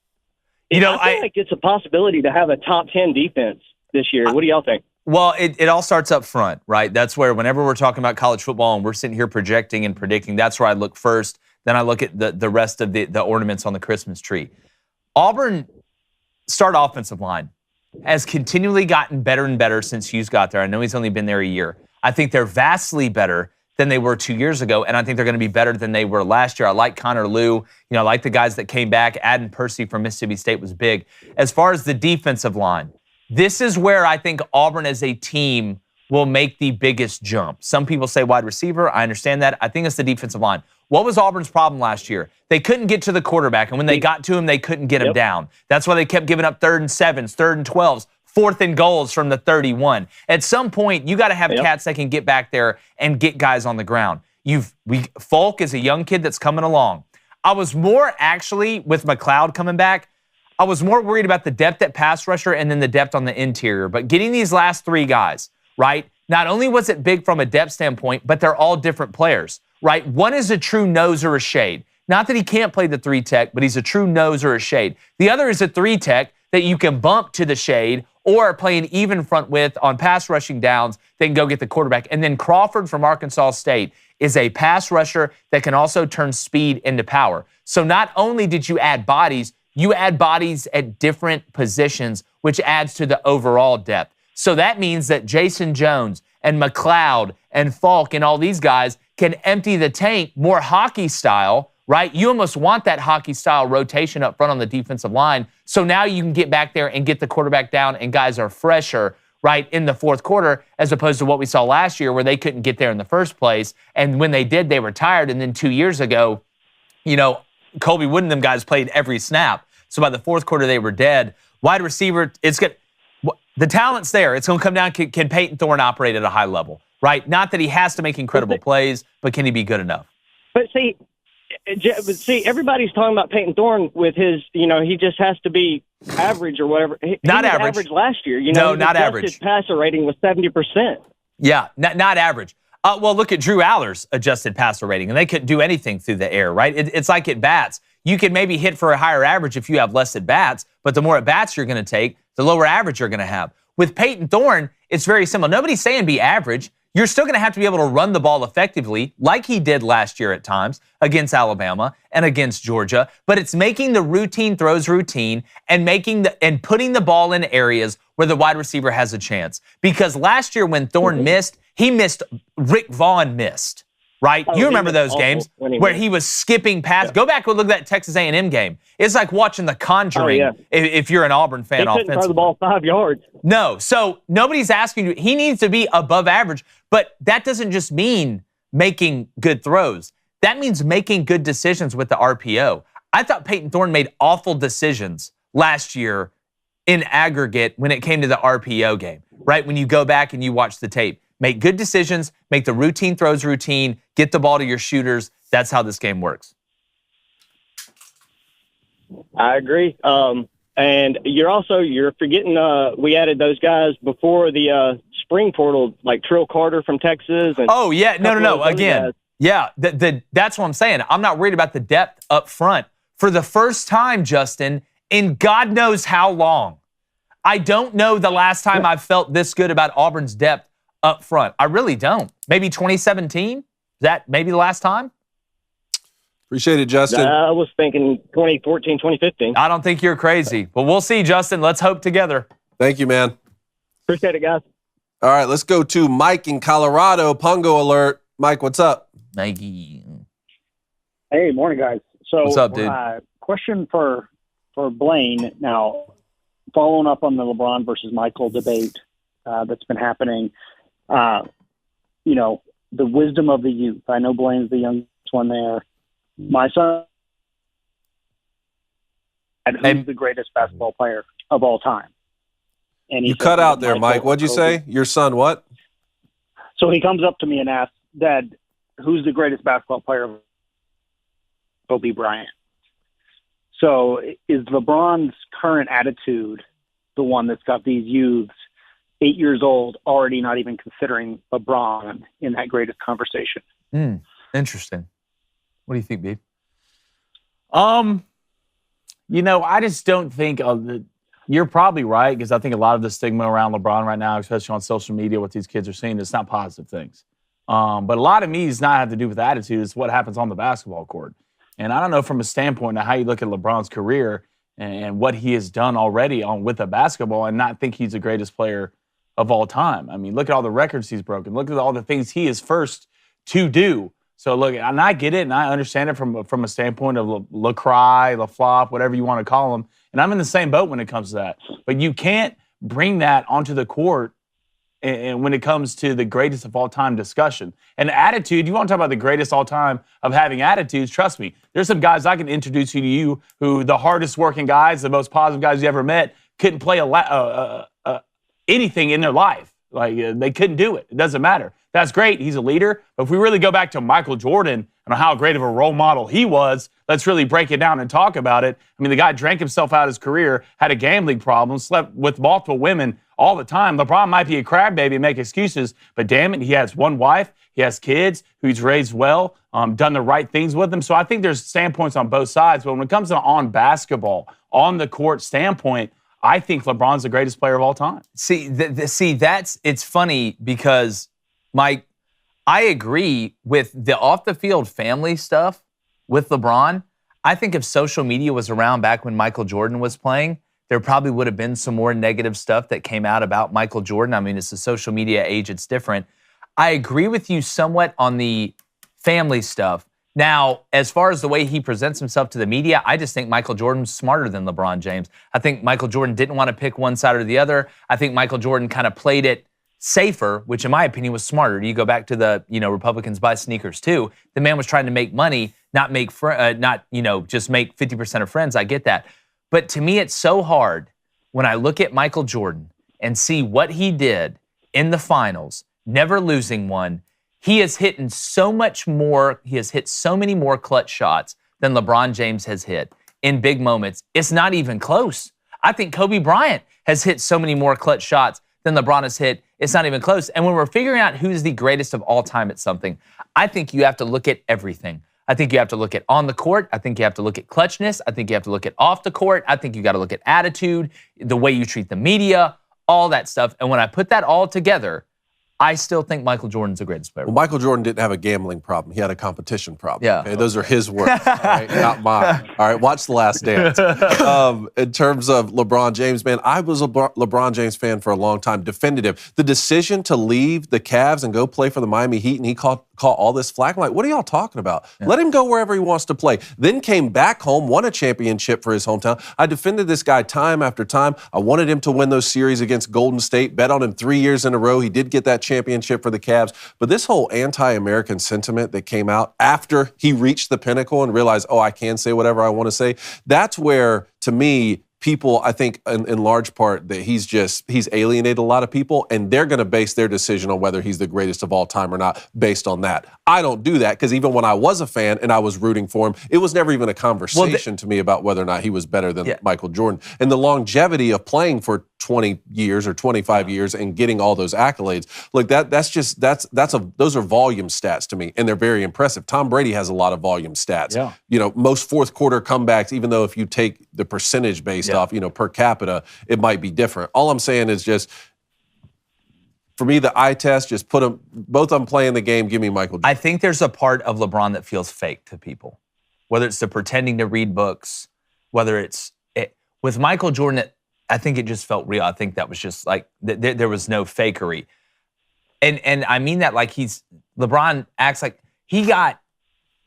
H: I feel like it's a possibility to have a top 10 defense this year. What do y'all think?
A: Well, it all starts up front, right? That's where whenever we're talking about college football and we're sitting here projecting and predicting, that's where I look first. Then I look at the rest of the ornaments on the Christmas tree. Auburn start offensive line has continually gotten better and better since Hughes got there. I know he's only been there a year. I think they're vastly better than they were 2 years ago, and I think they're going to be better than they were last year. I like Connor Lew. I like the guys that came back. Adding Percy from Mississippi State was big. As far as the defensive line, this is where I think Auburn as a team will make the biggest jump. Some people say wide receiver. I understand that. I think it's the defensive line. What was Auburn's problem last year? They couldn't get to the quarterback, and when they got to him, they couldn't get him down. That's why they kept giving up 3rd and 7s, 3rd and 12s, 4th and goals from the 31. At some point, you got to have cats that can get back there and get guys on the ground. Falk is a young kid that's coming along. I was more actually, with McLeod coming back, I was more worried about the depth at pass rusher and then the depth on the interior. But getting these last 3 guys, right, not only was it big from a depth standpoint, but they're all different players, right? One is a true nose or a shade. Not that he can't play the 3 tech, but he's a true nose or a shade. The other is a 3 tech that you can bump to the shade or play an even front with on pass rushing downs, they can go get the quarterback. And then Crawford from Arkansas State is a pass rusher that can also turn speed into power. So not only did you add bodies, you add bodies at different positions, which adds to the overall depth. So that means that Jason Jones and McLeod and Falk and all these guys can empty the tank more hockey style, right? You almost want that hockey style rotation up front on the defensive line. So now you can get back there and get the quarterback down and guys are fresher, right, in the 4th quarter, as opposed to what we saw last year where they couldn't get there in the first place. And when they did, they were tired. And then 2 years ago, Colby Wood and them guys played every snap. So by the 4th quarter, they were dead. Wide receiver, the talent's there. It's going to come down, can Peyton Thorne operate at a high level, right? Not that he has to make incredible plays, but can he be good enough?
H: But see, everybody's talking about Peyton Thorne with his, he just has to be average or whatever.
A: Not
H: was
A: average
H: last year.
A: No, not average.
H: His passer rating was 70%.
A: Yeah, not average. Well, look at Drew Aller's adjusted passer rating, and they couldn't do anything through the air, right? It's like at bats. You can maybe hit for a higher average if you have less at bats, but the more at bats you're going to take, the lower average you're going to have. With Peyton Thorne, it's very simple. Nobody's saying be average. You're still going to have to be able to run the ball effectively, like he did last year at times against Alabama and against Georgia. But it's making the routine throws routine and putting the ball in areas where the wide receiver has a chance. Because last year when Thorne missed, Rick Vaughn missed, right? You remember those games where he was skipping past. Yeah. Go back and look at that Texas A&M game. It's like watching The Conjuring if you're an Auburn fan offensively. He couldn't
H: throw the ball 5 yards.
A: No, so nobody's asking you. He needs to be above average, but that doesn't just mean making good throws. That means making good decisions with the RPO. I thought Peyton Thorne made awful decisions last year in aggregate when it came to the RPO game, right? When you go back and you watch the tape. Make good decisions, make the routine throws routine, get the ball to your shooters. That's how this game works.
H: I agree. And you're forgetting we added those guys before the spring portal, like Trill Carter from Texas. And
A: no. Again, that's what I'm saying. I'm not worried about the depth up front. For the first time, Justin, in God knows how long. I don't know the last time I've felt this good about Auburn's depth up front. I really don't. Maybe 2017? Is that maybe the last time?
B: Appreciate it, Justin.
H: I was thinking 2014, 2015.
A: I don't think you're crazy. But we'll see, Justin. Let's hope together.
B: Thank you, man.
H: Appreciate it, guys.
B: All right, let's go to Mike in Colorado. Pungo alert. Mike, what's up?
A: Nike.
I: Hey, morning, guys. So,
A: What's up, dude?
I: Question for Blaine. Now, following up on the LeBron versus Michael debate that's been happening, you know, the wisdom of the youth. I know Blaine's the youngest one there. My son, who's the greatest basketball player of all time? And
B: You cut out there, Mike. What'd you say? Your son what?
I: So he comes up to me and asks, Dad, who's the greatest basketball player? Kobe Bryant. So is LeBron's current attitude the one that's got these youths 8 years old already not even considering LeBron in that greatest conversation?
A: Interesting. What do you think, Babe?
C: You know, I just don't think you're probably right, because I think a lot of the stigma around LeBron right now, especially on social media, what these kids are seeing, it's not positive things. But a lot of me does not have to do with attitude. It's what happens on the basketball court. And I don't know, from a standpoint of how you look at LeBron's career and what he has done already with the basketball, and not think he's the greatest player of all time. I mean, look at all the records he's broken. Look at all the things he is first to do. So look, and I get it, and I understand it from a standpoint of LaCry, LaFlop, whatever you want to call him. And I'm in the same boat when it comes to that. But you can't bring that onto the court and when it comes to the greatest of all time discussion. And attitude, you want to talk about the greatest all time of having attitudes, trust me, there's some guys I can introduce you to you who the hardest working guys, the most positive guys you ever met, couldn't play anything in their life. Like, they couldn't do it. It doesn't matter. That's great. He's a leader. But if we really go back to Michael Jordan and how great of a role model he was, let's really break it down and talk about it. I mean, the guy drank himself out of his career, had a gambling problem, slept with multiple women all the time. LeBron might be a crybaby and make excuses, but damn it, he has one wife, he has kids who he's raised well, done the right things with them. So I think there's standpoints on both sides. But when it comes to on basketball, on the court standpoint, I think LeBron's the greatest player of all time.
A: See, it's funny because, Mike, I agree with the off-the-field family stuff with LeBron. I think if social media was around back when Michael Jordan was playing, there probably would have been some more negative stuff that came out about Michael Jordan. I mean, it's the social media age, it's different. I agree with you somewhat on the family stuff. Now, as far as the way he presents himself to the media, I just think Michael Jordan's smarter than LeBron James. I think Michael Jordan didn't want to pick one side or the other. I think Michael Jordan kind of played it safer, which in my opinion was smarter. You go back to the, Republicans buy sneakers too. The man was trying to make money, not just make 50% of friends. I get that. But to me, it's so hard when I look at Michael Jordan and see what he did in the finals, never losing one. He has hit so many more clutch shots than LeBron James has hit in big moments. It's not even close. I think Kobe Bryant has hit so many more clutch shots than LeBron has hit. It's not even close. And when we're figuring out who's the greatest of all time at something, I think you have to look at everything. I think you have to look at on the court. I think you have to look at clutchness. I think you have to look at off the court. I think you got to look at attitude, the way you treat the media, all that stuff. And when I put that all together, I still think Michael Jordan's the greatest player.
B: Well, Michael Jordan didn't have a gambling problem. He had a competition problem.
A: Yeah.
B: Okay? Those are his words, all right? Not mine. All right, watch The Last Dance. In terms of LeBron James, man, I was a LeBron James fan for a long time, defended him. The decision to leave the Cavs and go play for the Miami Heat, and he caught all this flack. I'm like, what are y'all talking about? Yeah. Let him go wherever he wants to play. Then came back home, won a championship for his hometown. I defended this guy time after time. I wanted him to win those series against Golden State, bet on him 3 years in a row. He did get that championship for the Cavs. But this whole anti-American sentiment that came out after he reached the pinnacle and realized, I can say whatever I want to say, that's where, to me, people, I think, in large part, that he's alienated a lot of people, and they're going to base their decision on whether he's the greatest of all time or not based on that. I don't do that, because even when I was a fan and I was rooting for him, it was never even a conversation to me about whether or not he was better than Michael Jordan. And the longevity of playing for 20 years or 25 years and getting all those accolades. Look, those are volume stats to me, and they're very impressive. Tom Brady has a lot of volume stats.
C: Yeah.
B: You know, most fourth quarter comebacks, even though if you take the percentage based off, you know, per capita, it might be different. All I'm saying is just, for me, the eye test, just put them, both of them playing the game, give me Michael Jordan.
A: I think there's a part of LeBron that feels fake to people, whether it's the pretending to read books, whether it's with Michael Jordan, I think it just felt real. I think that was just like, there was no fakery. And I mean that like LeBron acts like he got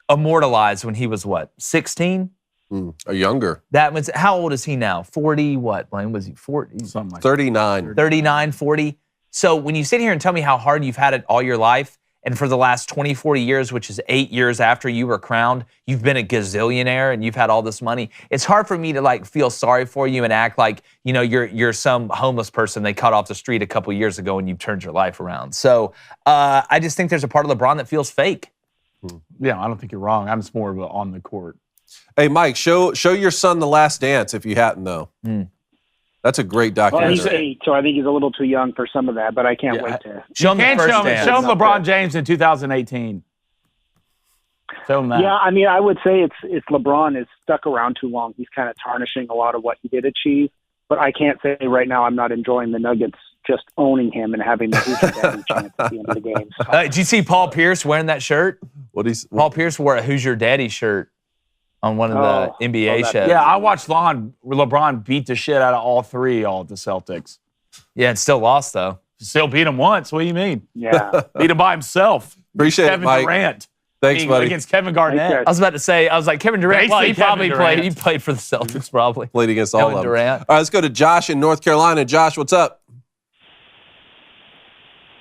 A: immortalized when he was what, 16?
B: Or younger.
A: That was, how old is he now? 40 what, Blaine? Was he 40?
C: Something like
B: 39.
A: 39, 40? So when you sit here and tell me how hard you've had it all your life, and for the last 20, 40 years, which is 8 years after you were crowned, you've been a gazillionaire and you've had all this money. It's hard for me to like feel sorry for you and act like, you know, you're some homeless person they cut off the street a couple years ago and you've turned your life around. So I just think there's a part of LeBron that feels fake.
C: Yeah, I don't think you're wrong. I'm just more of a on the court.
B: Hey, Mike, show your son The Last Dance if you hadn't, though. That's a great
I: Well,
B: documentary.
I: he's 8, so I think he's a little too young for some of that, but I can't wait to.
A: Show him the
C: And
A: first
C: show
A: dance.
C: him LeBron James in 2018. Show him that.
I: Yeah, I mean, I would say it's LeBron is stuck around too long. He's kind of tarnishing a lot of what he did achieve. But I can't say right now I'm not enjoying the Nuggets just owning him and having the Who's Your Daddy chance at the end of the game. So,
A: Did you see Paul Pierce wearing that shirt? Paul Pierce wore a Who's Your Daddy shirt on one of the NBA shows.
C: Yeah, I watched LeBron beat the shit out of all three at the Celtics.
A: Yeah, and still lost, though.
C: Still beat him once. What do you mean?
I: yeah.
C: Beat him by himself.
B: Appreciate
C: Kevin
B: it, Mike.
C: Durant.
B: Thanks, buddy.
C: Against Kevin Garnett.
A: I was about to say, Kevin Durant.
C: Basically
A: Well, he probably
C: Kevin Durant.
A: played. He played for the Celtics, probably.
B: Played against all
A: Kevin
B: of them.
A: Durant.
B: All right, let's go to Josh in North Carolina. Josh, what's up?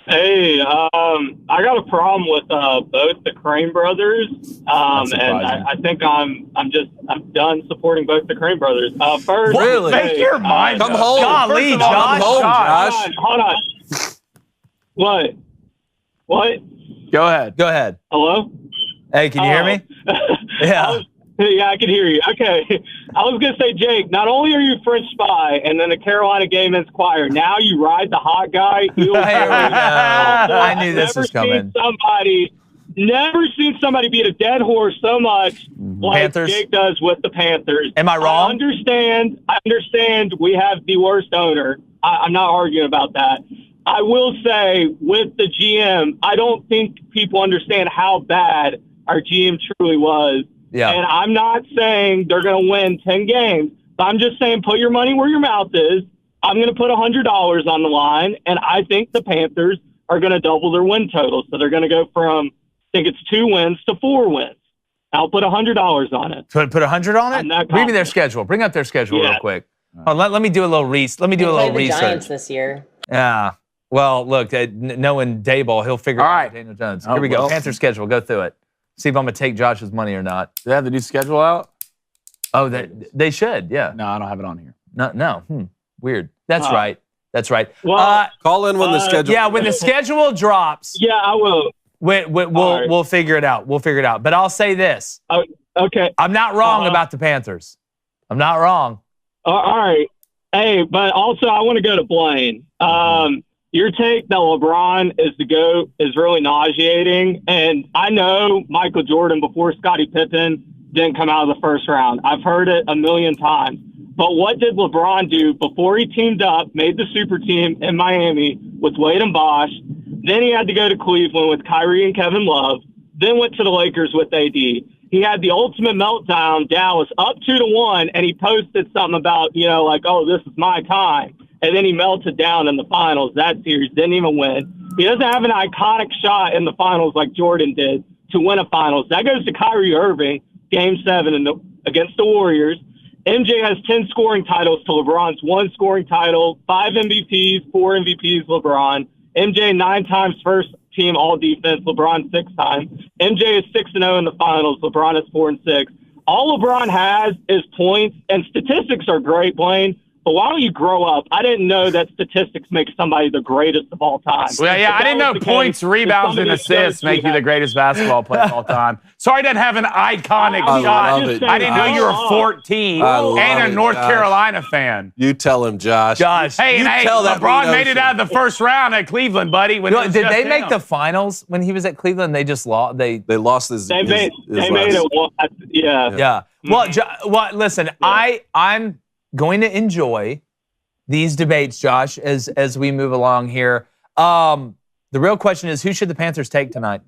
J: Hey, I got a problem with both the Crane brothers, and I think I'm done supporting both the Crane brothers. First,
A: Really?
C: Make your mind
B: Come
C: up.
B: home.
A: Golly,
B: Come
A: Josh.
B: home, Josh.
J: Hold on. What?
C: Go ahead.
A: Go ahead.
J: Hello?
A: Hey, can you hear me? Yeah.
J: Yeah, I can hear you. Okay. I was going to say, Jake, not only are you French spy and then the Carolina Gay Men's Choir, now you ride the hot guy.
A: Here we go. I knew this was coming.
J: Never seen somebody beat a dead horse so much like
A: Panthers?
J: Jake does with the Panthers.
A: Am I wrong?
J: I understand we have the worst owner. I'm not arguing about that. I will say with the GM, I don't think people understand how bad our GM truly was.
A: Yeah.
J: And I'm not saying they're going to win 10 games, but I'm just saying put your money where your mouth is. I'm going to put $100 on the line, and I think the Panthers are going to double their win total. So they're going to go from, I think it's 2 wins to 4 wins. I'll put $100 on it.
A: Put $100 on it? Bring me their schedule. Bring up their schedule real quick. Oh, let me do a little research. Let me do a little
D: the Giants
A: research.
D: this year.
A: Yeah. Well, look, knowing Dayball, he'll figure out Daniel Jones. Here we go. Panther schedule. Go through it. See if I'm going to take Josh's money or not.
C: Do they have the new schedule out?
A: Oh, they should, yeah.
C: No, I don't have it on here.
A: No. Weird. That's right. That's right.
J: Well,
B: call in when the schedule.
A: Yeah, when the schedule drops.
J: Yeah, I will.
A: We'll figure it out. We'll figure it out. But I'll say this.
J: Okay.
A: I'm not wrong about the Panthers. I'm not wrong.
J: All right. Hey, but also I want to go to Blaine. Your take that LeBron is the GOAT is really nauseating. And I know Michael Jordan before Scottie Pippen didn't come out of the first round. I've heard it a million times. But what did LeBron do before he teamed up, made the super team in Miami with Wade and Bosh? Then he had to go to Cleveland with Kyrie and Kevin Love. Then went to the Lakers with AD. He had the ultimate meltdown, Dallas, up 2-1, and he posted something about, like, oh, this is my time. And then he melted down in the finals. That series didn't even win. He doesn't have an iconic shot in the finals like Jordan did to win a finals. That goes to Kyrie Irving, Game 7 against the Warriors. MJ has 10 scoring titles to LeBron's 1 scoring title, 5 MVPs, 4 MVPs, LeBron. MJ 9 times first team all defense, LeBron 6 times. MJ is 6-0 in the finals, LeBron is 4-6. All LeBron has is points, and statistics are great, Blaine, but why don't you grow up? I didn't know that statistics make somebody the greatest of all time.
C: Well, yeah, I didn't know points, rebounds, and assists make you the greatest basketball player of all time. Sorry, I didn't have an iconic shot. I didn't know you were 14 and a North Carolina fan.
B: You tell him, Josh.
C: Hey, LeBron made it out of the first round at Cleveland, buddy.
A: Did they make the finals when he was at Cleveland? They just lost. They
B: lost his.
J: They made it. Yeah.
A: Well, listen, I'm going to enjoy these debates, Josh, as we move along here. The real question is, who should the Panthers take tonight?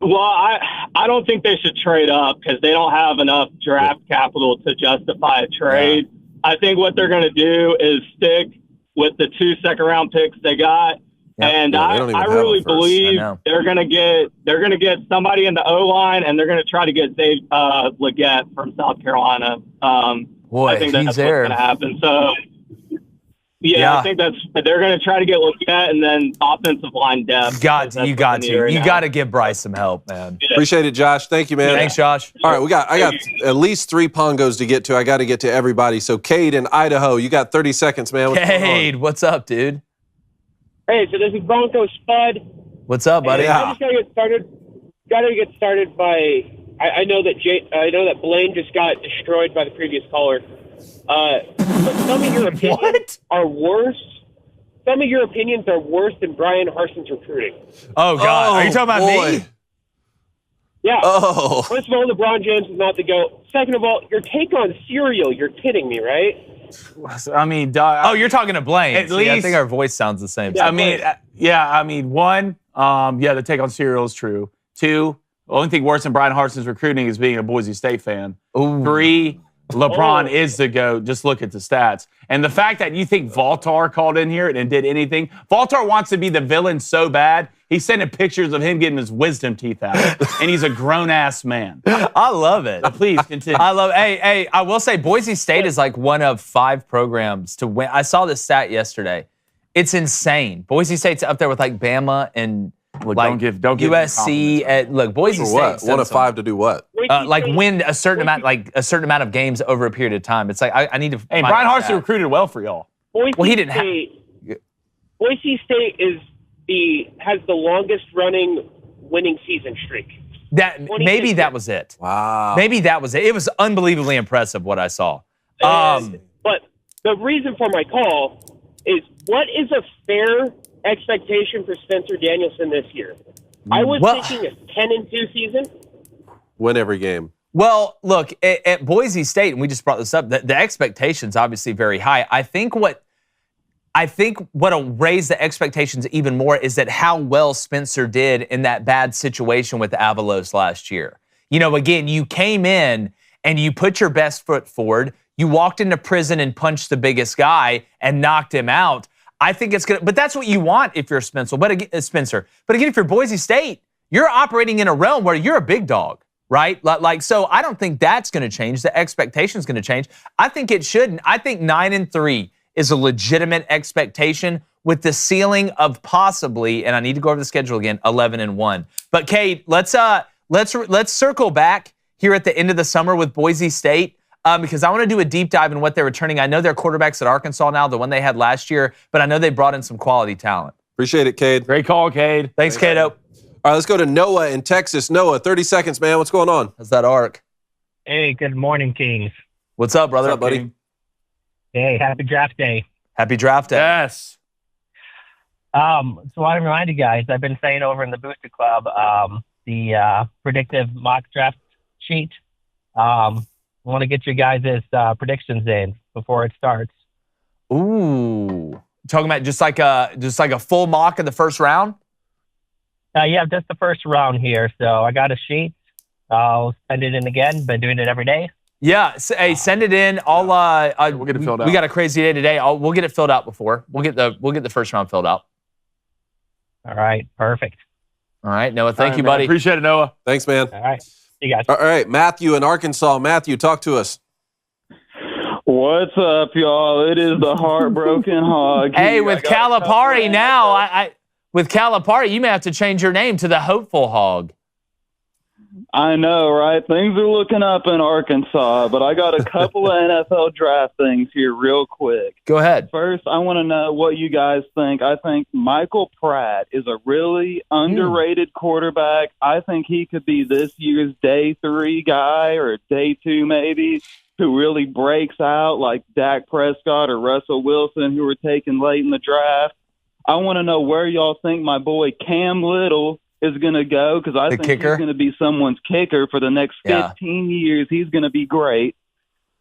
J: Well, I don't think they should trade up because they don't have enough draft capital to justify a trade. Yeah. I think what they're going to do is stick with the 2 second-round picks they got. Yep. And I really believe they're going to get somebody in the O-line, and they're going to try to get Dave Leggett from South Carolina. I think that's what's going to happen. So, I think they're going to try to get Leggett and then offensive line depth.
A: You got to give Bryce some help, man.
B: Yeah. Appreciate it, Josh. Thank you, man.
A: Thanks, Josh.
B: All right, I got at least 3 pongos to get to. I got to get to everybody. So, Cade in Idaho, you got 30 seconds, man.
A: Cade, what's up, dude?
K: Hey, so this is Bronco Spud.
A: What's up, buddy?
K: I just gotta get started. I know that Blaine just got destroyed by the previous caller. But some of your opinions are worse. Some of your opinions are worse than Brian Harson's recruiting.
A: Oh God, are you talking about me?
K: Yeah.
B: Oh.
K: First of all, LeBron James is not the GOAT. Second of all, your take on cereal. You're kidding me, right?
C: I mean,
A: you're talking to Blaine.
C: At least,
A: I think our voice sounds the same.
C: Yeah, one, the take on cereal is true. 2, the only thing worse than Brian Harson's recruiting is being a Boise State fan.
A: Ooh.
C: 3, LeBron is the GOAT. Just look at the stats. And the fact that you think Valtar called in here and did anything, Valtar wants to be the villain so bad, he's sending pictures of him getting his wisdom teeth out. And he's a grown-ass man.
A: I love it.
C: Please continue.
A: Hey, I will say Boise State is like one of 5 programs to win. I saw this stat yesterday. It's insane. Boise State's up there with like Bama and
C: don't give
A: USC. Look, Boise State.
B: What? 1 of 5 to do what?
A: Win a certain amount of games over a period of time. It's like I need to.
C: Hey, Brian Harsin recruited well for y'all.
K: He didn't have. Boise State has the longest running winning season streak.
A: That was it.
B: Wow.
A: Maybe that was it. It was unbelievably impressive what I saw.
K: But the reason for my call is, what is a fair expectation for Spencer Danielson this year? I was thinking a 10-2 season.
B: Win every game.
A: Well, look, at Boise State, and we just brought this up, the expectation's obviously very high. I think what'll raise the expectations even more is that how well Spencer did in that bad situation with Avalos last year. Again, you came in and you put your best foot forward. You walked into prison and punched the biggest guy and knocked him out. I think it's good, but that's what you want if you're Spencer. But again, if you're Boise State, you're operating in a realm where you're a big dog, right? So I don't think that's going to change. The expectation's going to change. I think it shouldn't. I think 9-3 is a legitimate expectation with the ceiling of possibly, and I need to go over the schedule again, 11-1. But Kate, let's circle back here at the end of the summer with Boise State. Because I want to do a deep dive in what they're returning. I know they're quarterbacks at Arkansas now, the one they had last year, but I know they brought in some quality talent.
B: Appreciate it, Cade.
C: Great call, Cade.
A: Thanks, Cato.
B: All right, let's go to Noah in Texas. Noah, 30 seconds, man. What's going on?
A: How's that arc?
L: Hey, good morning, Kings.
A: What's up, brother?
B: What's up, buddy?
L: Hey, happy draft day.
A: Happy draft day.
C: Yes.
L: So I want to remind you guys, I've been saying over in the Booster Club, the predictive mock draft sheet. I want to get you guys' predictions in before it starts.
A: Ooh, talking about just like a full mock in the first round.
L: Yeah, just the first round here. So I got a sheet. I'll send it in again. Been doing it every day.
A: Yeah, hey, send it in.
C: We'll get it filled out.
A: We got a crazy day today. We'll get it filled out before. We'll get the first round filled out.
L: All right, perfect.
A: All right, Noah. Thank you, buddy.
C: Appreciate it, Noah.
B: Thanks, man.
L: All right. See you guys.
B: All right, Matthew in Arkansas. Matthew, talk to us.
M: What's up, y'all? It is the Heartbroken Hog.
A: Hey, with Calipari now, with Calipari, you may have to change your name to the Hopeful Hog.
M: I know, right? Things are looking up in Arkansas, but I got a couple of NFL draft things here real quick.
A: Go ahead.
M: First, I want to know what you guys think. I think Michael Pratt is a really underrated quarterback. I think he could be this year's day 3 guy or day 2 maybe, who really breaks out like Dak Prescott or Russell Wilson, who were taken late in the draft. I want to know where y'all think my boy Cam Little is going to go, because I think he's going to be someone's kicker for the next 15 years. He's going to be great.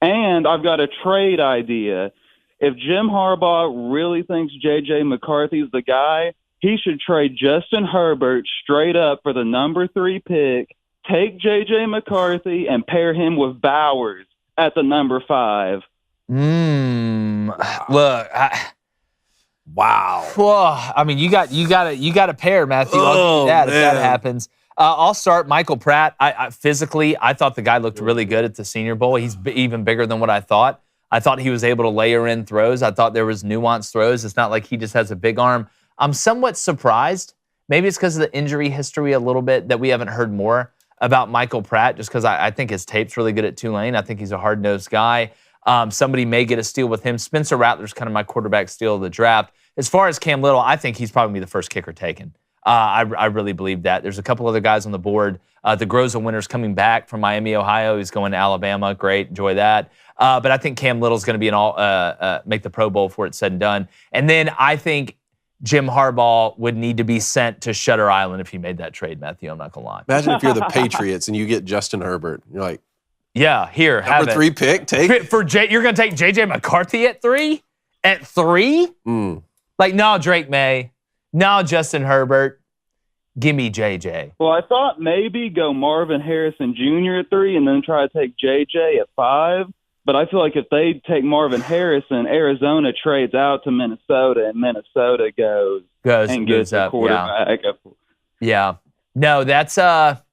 M: And I've got a trade idea. If Jim Harbaugh really thinks J.J. McCarthy's the guy, he should trade Justin Herbert straight up for the number 3 pick, take J.J. McCarthy, and pair him with Bowers at the number 5.
A: Look, wow. Whoa. I mean, you got a pair, Matthew. I'll give you that if that happens. I'll start Michael Pratt. Physically, I thought the guy looked really good at the Senior Bowl. He's even bigger than what I thought. I thought he was able to layer in throws. I thought there was nuanced throws. It's not like he just has a big arm. I'm somewhat surprised. Maybe it's because of the injury history a little bit that we haven't heard more about Michael Pratt, just because I think his tape's really good at Tulane. I think he's a hard-nosed guy. Somebody may get a steal with him. Spencer Rattler's kind of my quarterback steal of the draft. As far as Cam Little, I think he's probably the first kicker taken. I really believe that. There's a couple other guys on the board. The Groza winner's coming back from Miami, Ohio. He's going to Alabama. Great. Enjoy that. But I think Cam Little's going to be make the Pro Bowl before it's said and done. And then I think Jim Harbaugh would need to be sent to Shutter Island if he made that trade, Matthew. I'm not going to lie.
B: Imagine if you're the Patriots and you get Justin Herbert. You're like,
A: yeah, here, have
B: number 3 pick, take.
A: You're going to take J.J. McCarthy at 3? At 3? Like, no, Drake May. No, Justin Herbert. Give me J.J.
M: Well, I thought maybe go Marvin Harrison Jr. at 3 and then try to take J.J. at 5. But I feel like if they take Marvin Harrison, Arizona trades out to Minnesota, and Minnesota goes and gets a quarterback.
A: Yeah. No, that's that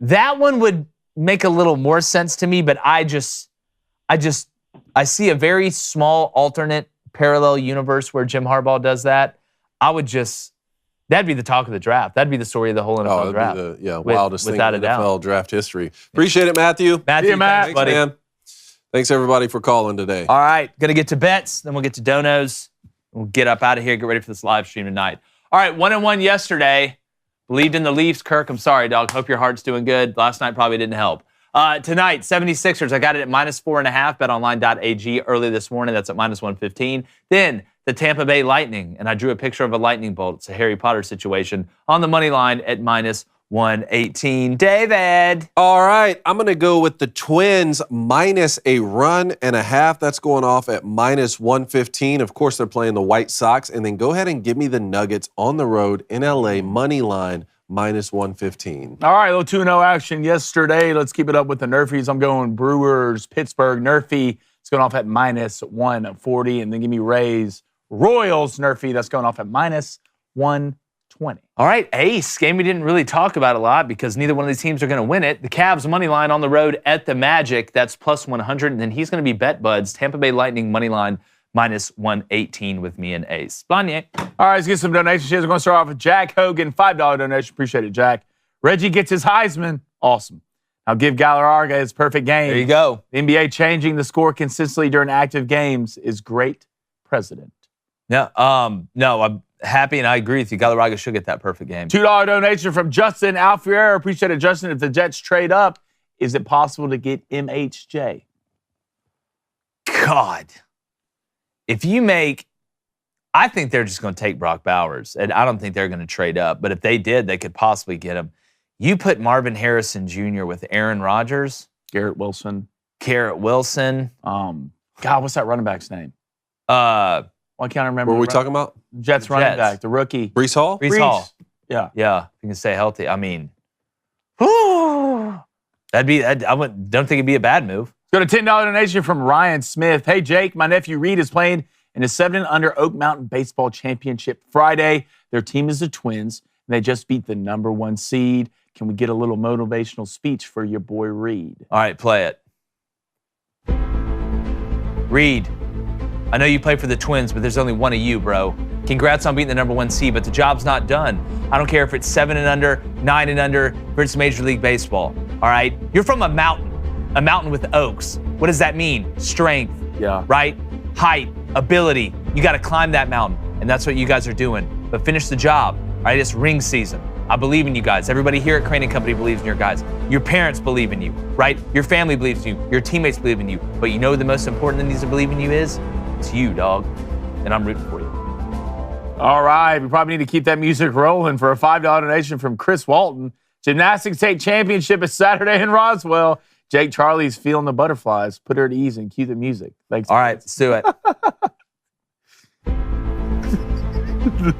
A: one would make a little more sense to me, but I see a very small alternate parallel universe where Jim Harbaugh does that. That'd be the talk of the draft. That'd be the story of the whole NFL draft.
B: Be the wildest thing in NFL draft history. Appreciate it, Matthew.
A: Matthew,
C: Matt.
A: Thanks,
B: man. Thanks, everybody, for calling today.
A: All right, going to get to bets, then we'll get to donos. We'll get up out of here, get ready for this live stream tonight. All right, 1-1 yesterday. Believed in the Leafs, Kirk. I'm sorry, dog. Hope your heart's doing good. Last night probably didn't help. Tonight, 76ers. I got it at -4.5, betonline.ag early this morning. That's at -115. Then the Tampa Bay Lightning, and I drew a picture of a lightning bolt. It's a Harry Potter situation on the money line at -118. David.
B: All right, I'm going to go with the Twins -1.5. That's going off at -115. Of course, they're playing the White Sox. And then go ahead and give me the Nuggets on the road in LA, money line, -115.
C: All right, a little 2-0 action yesterday. Let's keep it up with the Nerfies. I'm going Brewers, Pittsburgh, Nerfie. It's going off at -140. And then give me Rays, Royals, Nerfie. That's going off at -120.
A: All right, Ace, game we didn't really talk about a lot because neither one of these teams are going to win it. The Cavs money line on the road at the Magic, that's +100, and then he's going to be bet buds. Tampa Bay Lightning money line -118 with me and Ace. Blanye.
C: All right, let's get some donations here. We're going to start off with Jack Hogan, $5 donation. Appreciate it, Jack. Reggie gets his Heisman. Awesome. I'll give Galarraga his perfect game.
A: There you go.
C: The NBA changing the score consistently during active games is great president.
A: No, I'm happy, and I agree with you. Galarraga should get that perfect game.
C: $2 donation from Justin Alfier. Appreciate it, Justin. If the Jets trade up, is it possible to get MHJ?
A: God. I think they're just going to take Brock Bowers, and I don't think they're going to trade up. But if they did, they could possibly get him. You put Marvin Harrison Jr. with Aaron Rodgers.
C: Garrett Wilson.
A: God,
C: what's that running back's name? Why can't I remember?
B: What were we talking about?
C: Jets running back, the rookie.
B: Breece Hall?
A: Breece Hall.
C: Yeah.
A: Yeah, if you can stay healthy. I mean, don't think it'd be a bad move.
C: Go to $10 donation from Ryan Smith. Hey, Jake, my nephew Reed is playing in the 7-under Oak Mountain Baseball Championship Friday. Their team is the Twins, and they just beat the #1 seed. Can we get a little motivational speech for your boy Reed?
A: All right, play it. Reed, I know you play for the Twins, but there's only one of you, bro. Congrats on beating the number 1 seed, but the job's not done. I don't care if it's 7 and under, 9 and under, if it's Major League Baseball. All right? You're from a mountain with oaks. What does that mean? Strength, right? Height, ability. You got to climb that mountain, and that's what you guys are doing. But finish the job. All right? It's ring season. I believe in you guys. Everybody here at Crane & Company believes in your guys. Your parents believe in you, right? Your family believes in you. Your teammates believe in you. But you know the most important that needs to believe in you is? It's you, dog. And I'm rooting for you.
C: All right. We probably need to keep that music rolling for a $5 donation from Chris Walton. Gymnastics State Championship is Saturday in Roswell. Jake Charlie's feeling the butterflies. Put her at ease and cue the music. Thanks.
A: All right, let's do it.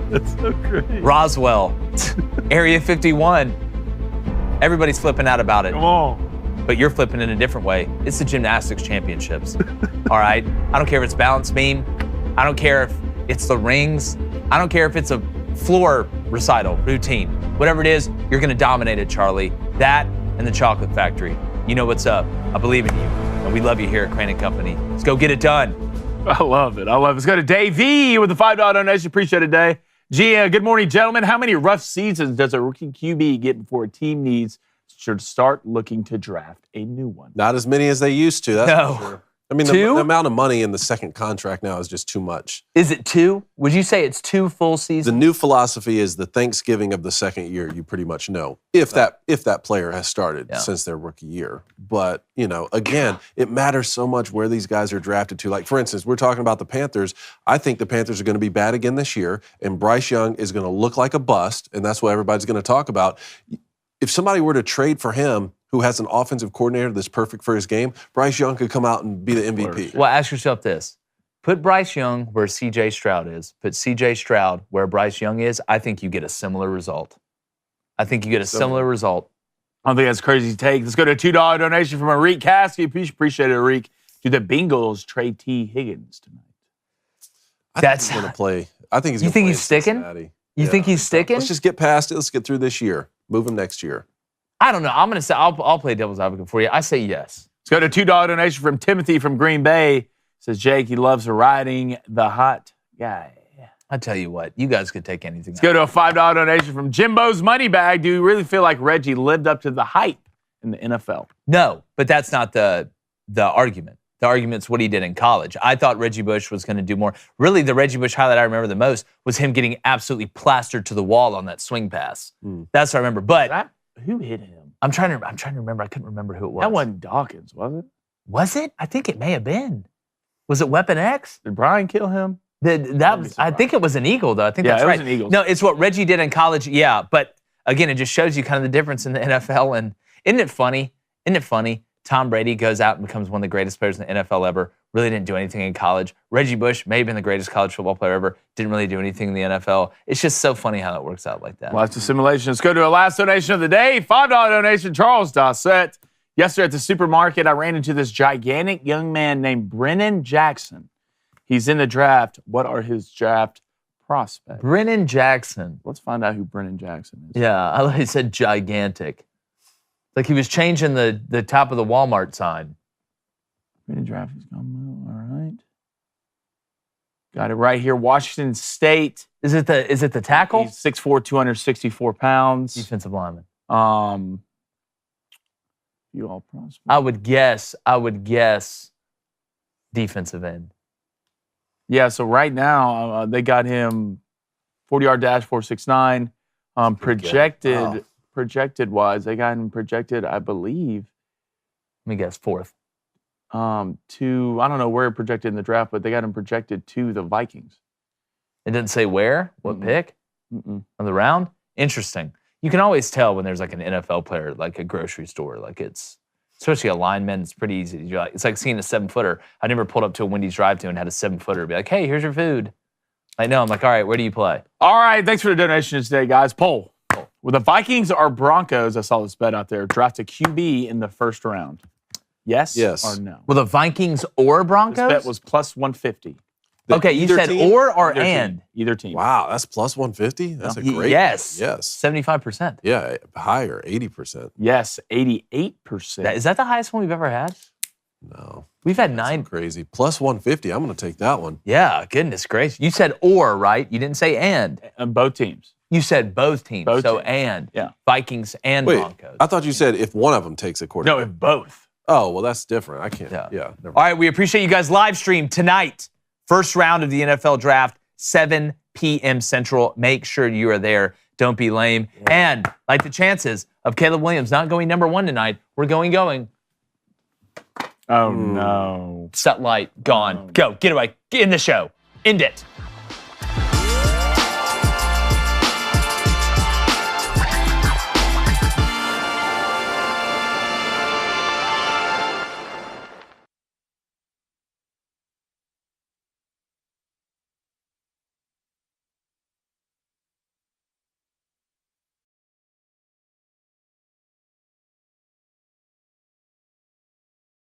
C: That's so great.
A: Roswell, Area 51. Everybody's flipping out about it.
C: Come on.
A: But you're flipping in a different way. It's the Gymnastics Championships. All right? I don't care if it's balance beam. I don't care if it's the rings. I don't care if it's a floor recital, routine. Whatever it is, you're going to dominate it, Charlie. That and the Chocolate Factory. You know what's up. I believe in you. And we love you here at Crane & Company. Let's go get it done.
C: I love it. Let's go to Dave V with the $5 donation. Appreciate it, Dave. Good morning, gentlemen. How many rough seasons does a rookie QB get before a team needs to start looking to draft a new one?
B: Not as many as they used to. That's
A: No.
B: for sure. I mean, the amount of money in the second contract now is just too much.
A: Is it 2? Would you say it's 2 full seasons?
B: The new philosophy is the Thanksgiving of the second year. You pretty much know if that player has started since their rookie year. But again, it matters so much where these guys are drafted to. Like for instance, we're talking about the Panthers. I think the Panthers are going to be bad again this year, and Bryce Young is going to look like a bust, and that's what everybody's going to talk about. If somebody were to trade for him, who has an offensive coordinator that's perfect for his game, Bryce Young could come out and be the MVP.
A: Well, ask yourself this. Put Bryce Young where C.J. Stroud is. Put C.J. Stroud where Bryce Young is. I think you get a similar result. I think you get a similar result.
C: I don't think that's a crazy take. Let's go to a $2 donation from Arik Caskey. Appreciate it, Arik. Do the Bengals trade T. Higgins tonight?
B: I think he's going to play. I think he's going to play.
A: You think he's sticking?
B: Cincinnati.
A: You think he's sticking?
B: Let's just get past it. Let's get through this year. Move him next year.
A: I don't know. I'm going to say, I'll play devil's advocate for you. I say yes.
C: Let's go to a $2 donation from Timothy from Green Bay. Says, Jake, he loves riding the hot guy.
A: I tell you what, you guys could take anything.
C: Let's go to a $5 donation from Jimbo's Money Bag. Do you really feel like Reggie lived up to the hype in the NFL?
A: No, but that's not the argument. The argument's what he did in college. I thought Reggie Bush was going to do more. Really, the Reggie Bush highlight I remember the most was him getting absolutely plastered to the wall on that swing pass. That's what I remember. But
C: who hit him?
A: I'm trying to remember. I couldn't remember who it was.
C: That wasn't Dawkins, was it?
A: Was it? I think it may have been. Was it Weapon X?
C: Did Brian kill him?
A: I think it was an Eagle, though. I think that's right.
C: It was an Eagle.
A: No, it's what Reggie did in college. Yeah, but again, it just shows you kind of the difference in the NFL. And isn't it funny? Tom Brady goes out and becomes one of the greatest players in the NFL ever. Really didn't do anything in college. Reggie Bush may have been the greatest college football player ever. Didn't really do anything in the NFL. It's just so funny how that works out like that.
C: Well, that's a simulation. Let's go to a last donation of the day. $5 donation, Charles Dossett. Yesterday at the supermarket, I ran into this gigantic young man named Brennan Jackson. He's in the draft. What are his draft prospects?
A: Brennan Jackson.
C: Let's find out who Brennan Jackson is.
A: Yeah, I like he said gigantic. Like he was changing the top of the Walmart sign.
C: Brennan draft is going well. All right. Got it right here. Washington State.
A: Is it the tackle?
C: He's 6'4", 264 pounds.
A: Defensive lineman.
C: You all prospects.
A: I would guess defensive end.
C: Yeah, so right now they got him 40-yard dash, 4.69. Projected wise, they got him projected, I believe.
A: Let me guess, 4th.
C: To I don't know where projected in the draft, but they got him projected to the Vikings.
A: It didn't say where, what pick on the round. Interesting. You can always tell when there's like an NFL player, like a grocery store, like it's especially a lineman. It's pretty easy. It's like seeing a 7-footer. I never pulled up to a Wendy's drive-thru and had a 7-footer be like, "Hey, here's your food." I know. I'm like, all right, where do you play?
C: All right, thanks for the donations today, guys. Poll. Well, the Vikings or Broncos, I saw this bet out there, draft a QB in the first round. Yes or no?
A: Well, the Vikings or Broncos?
C: This bet was plus 150.
A: Okay, you said
B: team?
A: or
C: Either
A: and?
C: Team. Either team.
B: Wow, that's plus 150? That's a great.
A: Yes.
B: Yes.
A: 75%.
B: Yeah, higher, 80%.
C: Yes, 88%.
A: Is that the highest one we've ever had?
B: No.
A: We've had 9.
B: Crazy. Plus 150. I'm going to take that one.
A: Yeah, goodness gracious. You said or, right? You didn't say and.
C: Both teams.
A: You said both teams.
C: Both
A: so
C: teams.
A: and.
C: Yeah.
A: Vikings and
B: Wait,
A: Broncos.
B: I thought you said if one of them takes a quarterback.
C: No, if both.
B: Oh, well, that's different. I can't. Yeah.
A: All right, we appreciate you guys live stream tonight. First round of the NFL draft, 7 p.m. Central. Make sure you are there. Don't be lame. And like the chances of Caleb Williams not going number 1 tonight, we're going.
C: Oh, no.
A: Set light, gone. Go, get away. Get in the show. End it.